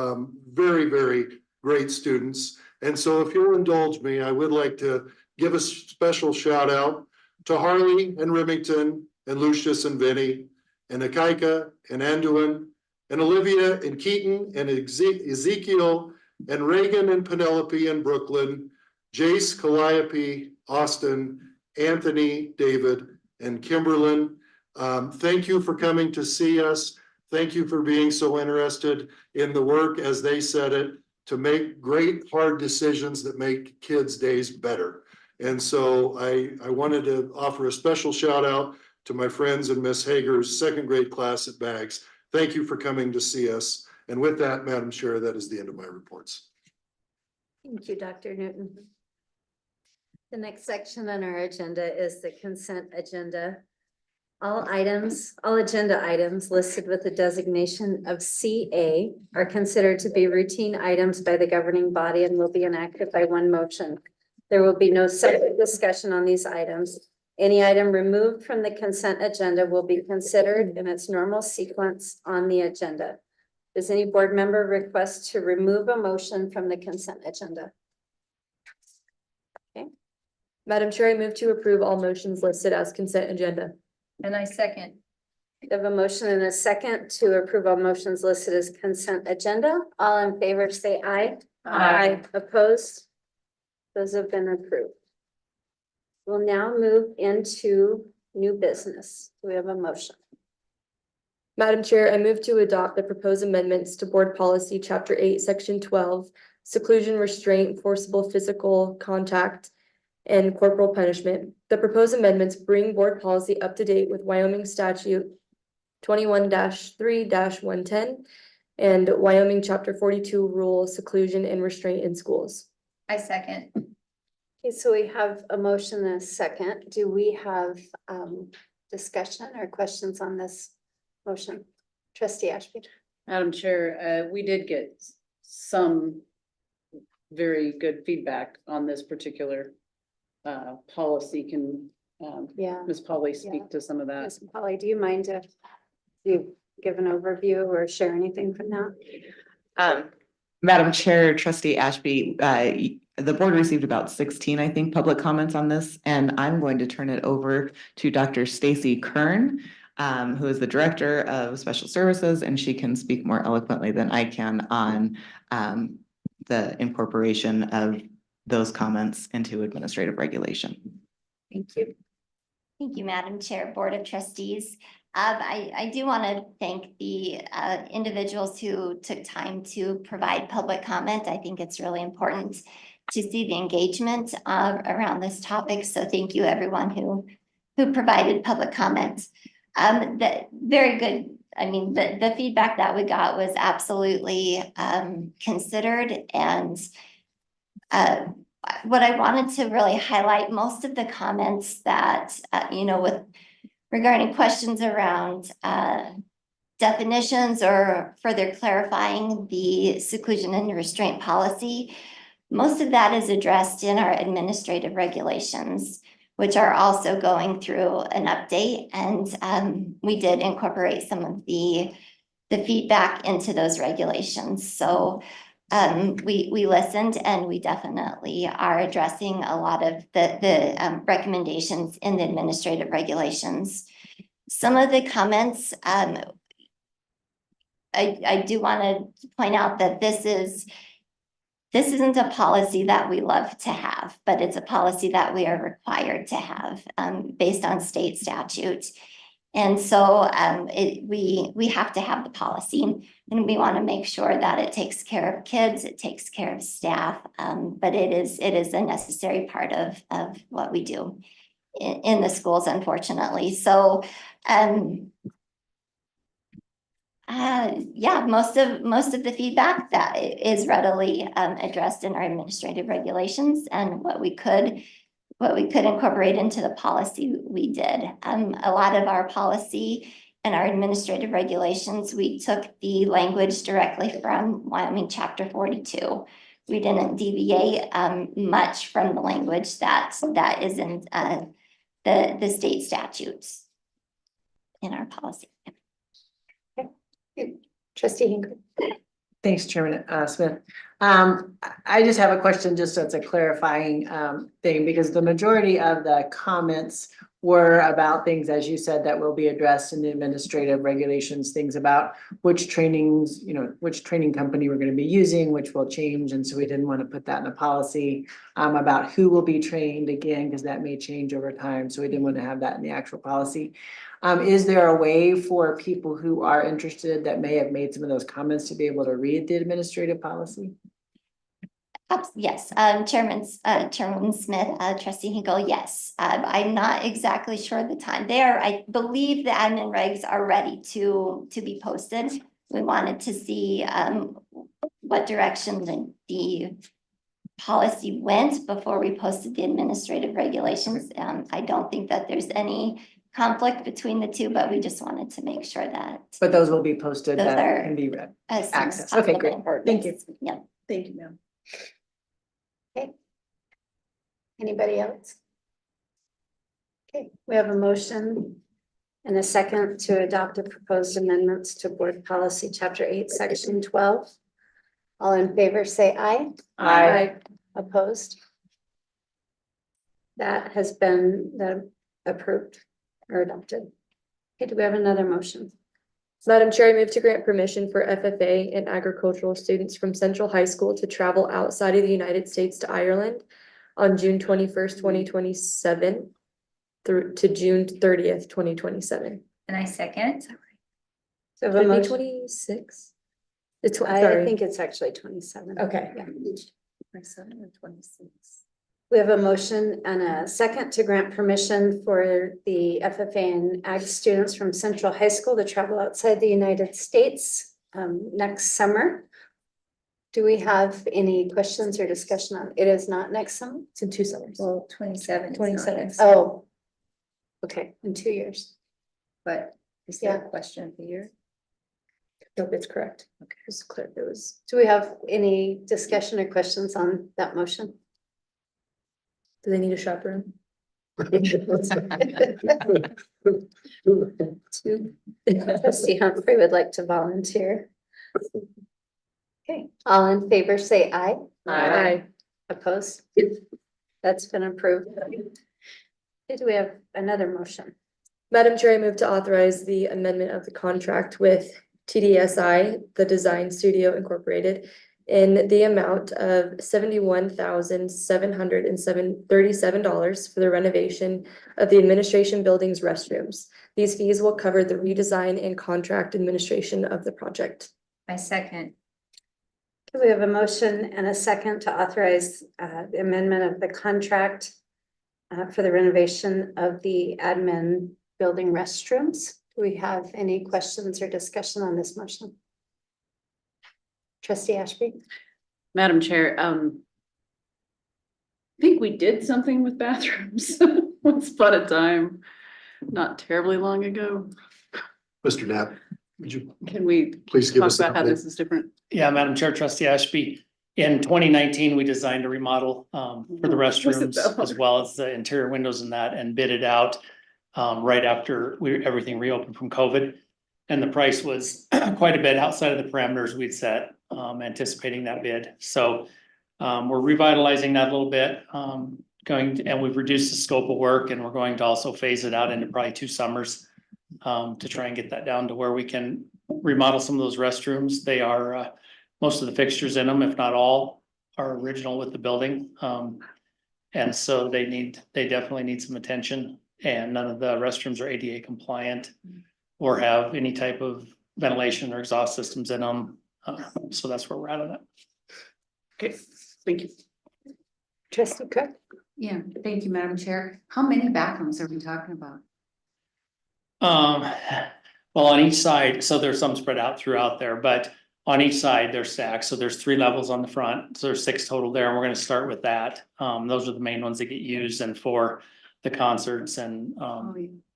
very, very great students. And so if you'll indulge me, I would like to give a special shout out to Harley and Remington and Lucius and Vinny and Akaika and Anduin and Olivia and Keaton and Ezekiel and Reagan and Penelope and Brooklyn, Jace, Calliope, Austin, Anthony, David, and Kimberlyn. Thank you for coming to see us. Thank you for being so interested in the work, as they said it, to make great hard decisions that make kids' days better. And so I wanted to offer a special shout out to my friends in Miss Hager's second grade class at Bags. Thank you for coming to see us. And with that, Madam Chair, that is the end of my reports. Thank you, Dr. Newton. The next section on our agenda is the consent agenda. All agenda items listed with the designation of CA are considered to be routine items by the governing body and will be enacted by one motion. There will be no separate discussion on these items. Any item removed from the consent agenda will be considered in its normal sequence on the agenda. Does any board member request to remove a motion from the consent agenda? Okay. Madam Chair, I move to approve all motions listed as consent agenda. And I second. We have a motion and a second to approve all motions listed as consent agenda. All in favor, say aye. Aye. Opposed? Those have been approved. We'll now move into new business. Do we have a motion? Madam Chair, I move to adopt the proposed amendments to Board Policy, Chapter 8, Section 12, seclusion, restraint, forcible physical contact, and corporal punishment. The proposed amendments bring board policy up to date with Wyoming Statute 21-3-110 and Wyoming Chapter 42 Rule Seclusion and Restraint in Schools. I second. Okay, so we have a motion and a second. Do we have discussion or questions on this motion? Trustee Ashby. Madam Chair, we did get some very good feedback on this particular policy. Can Ms. Polly speak to some of that? Ms. Polly, do you mind if you give an overview or share anything from that? Madam Chair, Trustee Ashby, the board received about 16, I think, public comments on this, and I'm going to turn it over to Dr. Stacy Kern, who is the Director of Special Services, and she can speak more eloquently than I can on the incorporation of those comments into administrative regulation. Thank you. Thank you, Madam Chair, Board of Trustees. I do want to thank the individuals who took time to provide public comment. I think it's really important to see the engagement around this topic. So thank you, everyone who provided public comment. Very good. I mean, the feedback that we got was absolutely considered, and what I wanted to really highlight, most of the comments that with regarding questions around definitions or further clarifying the seclusion and restraint policy, most of that is addressed in our administrative regulations, which are also going through an update. And we did incorporate some of the feedback into those regulations. So we listened, and we definitely are addressing a lot of the recommendations in the administrative regulations. Some of the comments, I do want to point out that this isn't a policy that we love to have, but it's a policy that we are required to have based on state statute. And so we have to have the policy, and we want to make sure that it takes care of kids, it takes care of staff, but it is a necessary part of what we do in the schools, unfortunately. So most of the feedback that is readily addressed in our administrative regulations, and what we could incorporate into the policy, we did. A lot of our policy and our administrative regulations, we took the language directly from Wyoming Chapter 42. We didn't deviate much from the language that is in the state statutes in our policy. Trustee Hinkle. Thanks, Chairman Smith. I just have a question, just as a clarifying thing, because the majority of the comments were about things, as you said, that will be addressed in the administrative regulations, things about which trainings, which training company we're going to be using, which will change. And so we didn't want to put that in a policy about who will be trained again, because that may change over time. So we didn't want to have that in the actual policy. Is there a way for people who are interested that may have made some of those comments to be able to read the administrative policy? Yes, Chairman Smith, Trustee Hinkle, yes. I'm not exactly sure of the time. I believe the admin regs are ready to be posted. We wanted to see what direction the policy went before we posted the administrative regulations. I don't think that there's any conflict between the two, but we just wanted to make sure that. But those will be posted, Those that are can be read. as soon as Access. Okay, great. possible. Thank you. Yeah. Thank you, ma'am. Okay. Anybody else? Okay, we have a motion and a second to adopt the proposed amendments to Board Policy Chapter 8, Section 12. All in favor, say aye. Aye. Opposed? That has been approved or adopted. Okay, do we have another motion? Madam Chair, I move to grant permission for FFA and agricultural students from Central High School to travel outside of the United States to Ireland on June 21st, 2027 through to June 30th, 2027. And I second. So Should it be motion. 26? I think it's actually 27. Okay. Yeah. 27 or 26. We have a motion and a second to grant permission for the FFA and ag students from Central High School to travel outside the United States next summer. Do we have any questions or discussion on, it is not next summer? It's in 2 summers. Well, 27. is not 27. next summer, Oh. Okay, in 2 years. But is there a question of the year? Nope, it's correct. Okay, it's clear. There was, do we have any discussion or questions on that motion? Do they need a chaperone? Trustee Humphrey would like to volunteer. Okay, all in favor, say aye. Aye. Opposed? That's been approved. Okay, do we have another motion? Madam Chair, I move to authorize the amendment of the contract with TDSI, the Design Studio Incorporated, in the amount of $71,737 for the renovation of the administration building's restrooms. These fees will cover the redesign and contract administration of the project. I second. Okay, we have a motion and a second to authorize the amendment of the contract for the renovation of the admin building restrooms. Do we have any questions or discussion on this motion? Trustee Ashby? Madam Chair, I think we did something with bathrooms once upon a time, not terribly long ago. Mr. Knapp, would you Can we please give talk us an about how update? this is different? Yeah, Madam Chair, Trustee Ashby. In 2019, we designed a remodel for the restrooms as well as the interior windows and that, and bid it out right after everything reopened from COVID. And the price was quite a bit outside of the parameters we'd set, anticipating that bid. So we're revitalizing that a little bit, and we've reduced the scope of work, and we're going to also phase it out into probably 2 summers to try and get that down to where we can remodel some of those restrooms. They are most of the fixtures in them, if not all, are original with the building. And so they definitely need some attention, and none of the restrooms are ADA compliant or have any type of ventilation or exhaust systems in them. So that's where we're at on it. Okay, thank you. Trustee Cook? Yeah, thank you, Madam Chair. How many bathrooms are we talking about? Well, on each side, so there's some spread out throughout there, but on each side they're stacked. So there's 3 levels on the front. So there's 6 total there, and we're going to start with that. Those are the main ones that get used, and for the concerts and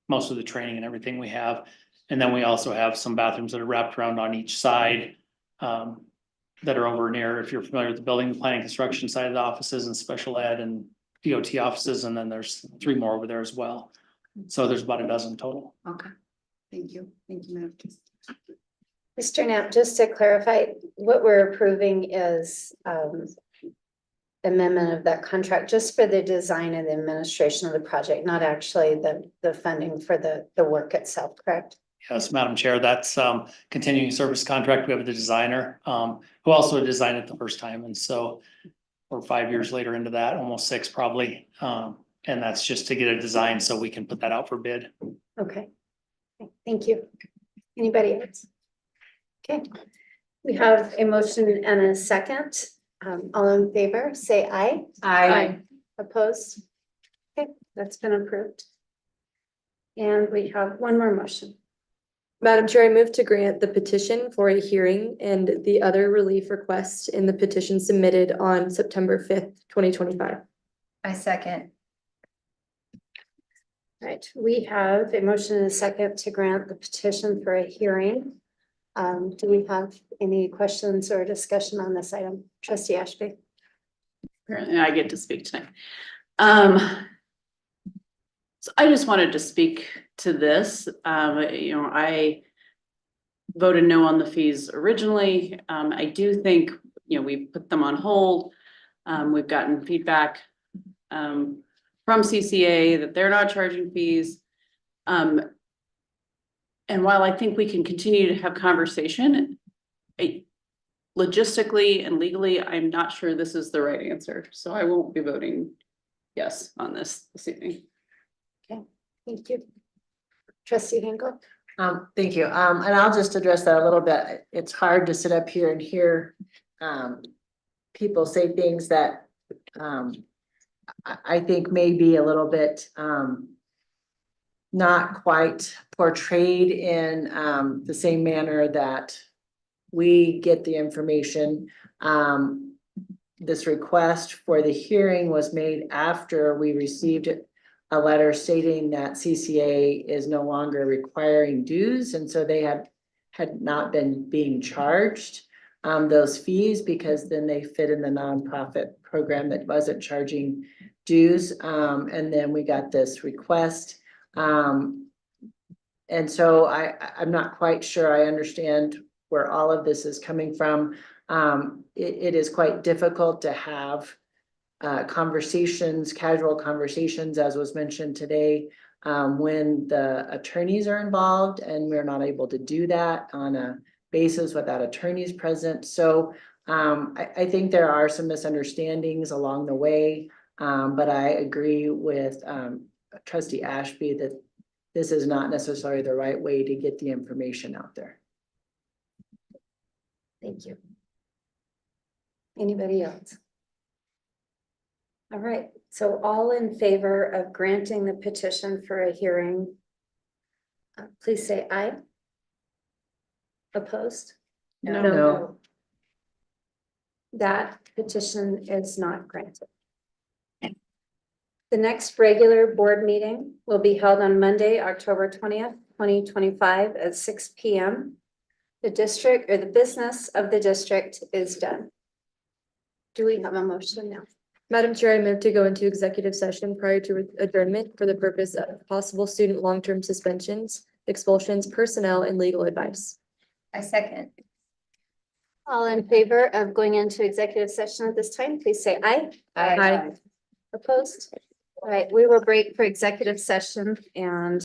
most of the training and everything we have. And then we also have some bathrooms that are wrapped around on each side that are over near, if you're familiar with the building, the planning construction side of the offices and special ed and DOT offices, and then there's 3 more over there as well. So there's about a dozen total. Okay, thank you, Madam. Mr. Knapp, just to clarify, what we're approving is amendment of that contract just for the design and the administration of the project, not actually the funding for the work itself, correct? Yes, Madam Chair, that's continuing service contract. We have the designer who also designed it the first time. And so we're 5 years later into that, almost 6 probably. And that's just to get a design so we can put that out for bid. Okay, thank you. Anybody else? Okay, we have a motion and a second. All in favor, say aye. Aye. Opposed? Okay, that's been approved. And we have one more motion. Madam Chair, I move to grant the petition for a hearing and the other relief request in the petition submitted on September 5th, 2025. I second. Right, we have a motion and a second to grant the petition for a hearing. Do we have any questions or discussion on this item? Trustee Ashby? Apparently I get to speak tonight. So I just wanted to speak to this. I voted no on the fees originally. I do think, we put them on hold. We've gotten feedback from CCA that they're not charging fees. And while I think we can continue to have conversation, logistically and legally, I'm not sure this is the right answer. So I won't be voting yes on this evening. Okay, thank you. Trustee Hinkle? Thank you. And I'll just address that a little bit. It's hard to sit up here and hear people say things that I think may be a little bit not quite portrayed in the same manner that we get the information. This request for the hearing was made after we received a letter stating that CCA is no longer requiring dues, and so they had not been being charged those fees because then they fit in the nonprofit program that wasn't charging dues. And then we got this request. And so I'm not quite sure I understand where all of this is coming from. It is quite difficult to have conversations, casual conversations, as was mentioned today, when the attorneys are involved, and we're not able to do that on a basis without attorneys present. So I think there are some misunderstandings along the way, but I agree with Trustee Ashby that this is not necessarily the right way to get the information out there. Thank you. Anybody else? All right, so all in favor of granting the petition for a hearing, please say aye. Opposed? No. That petition is not granted. The next regular board meeting will be held on Monday, October 20th, 2025 at 6 p.m. The district or the business of the district is done. Do we have a motion now? Madam Chair, I move to go into executive session prior to adjournment for the purpose of possible student long-term suspensions, expulsions, personnel, and legal advice. I second. All in favor of going into executive session at this time, please say aye. Aye. Opposed? All right, we will break for executive session and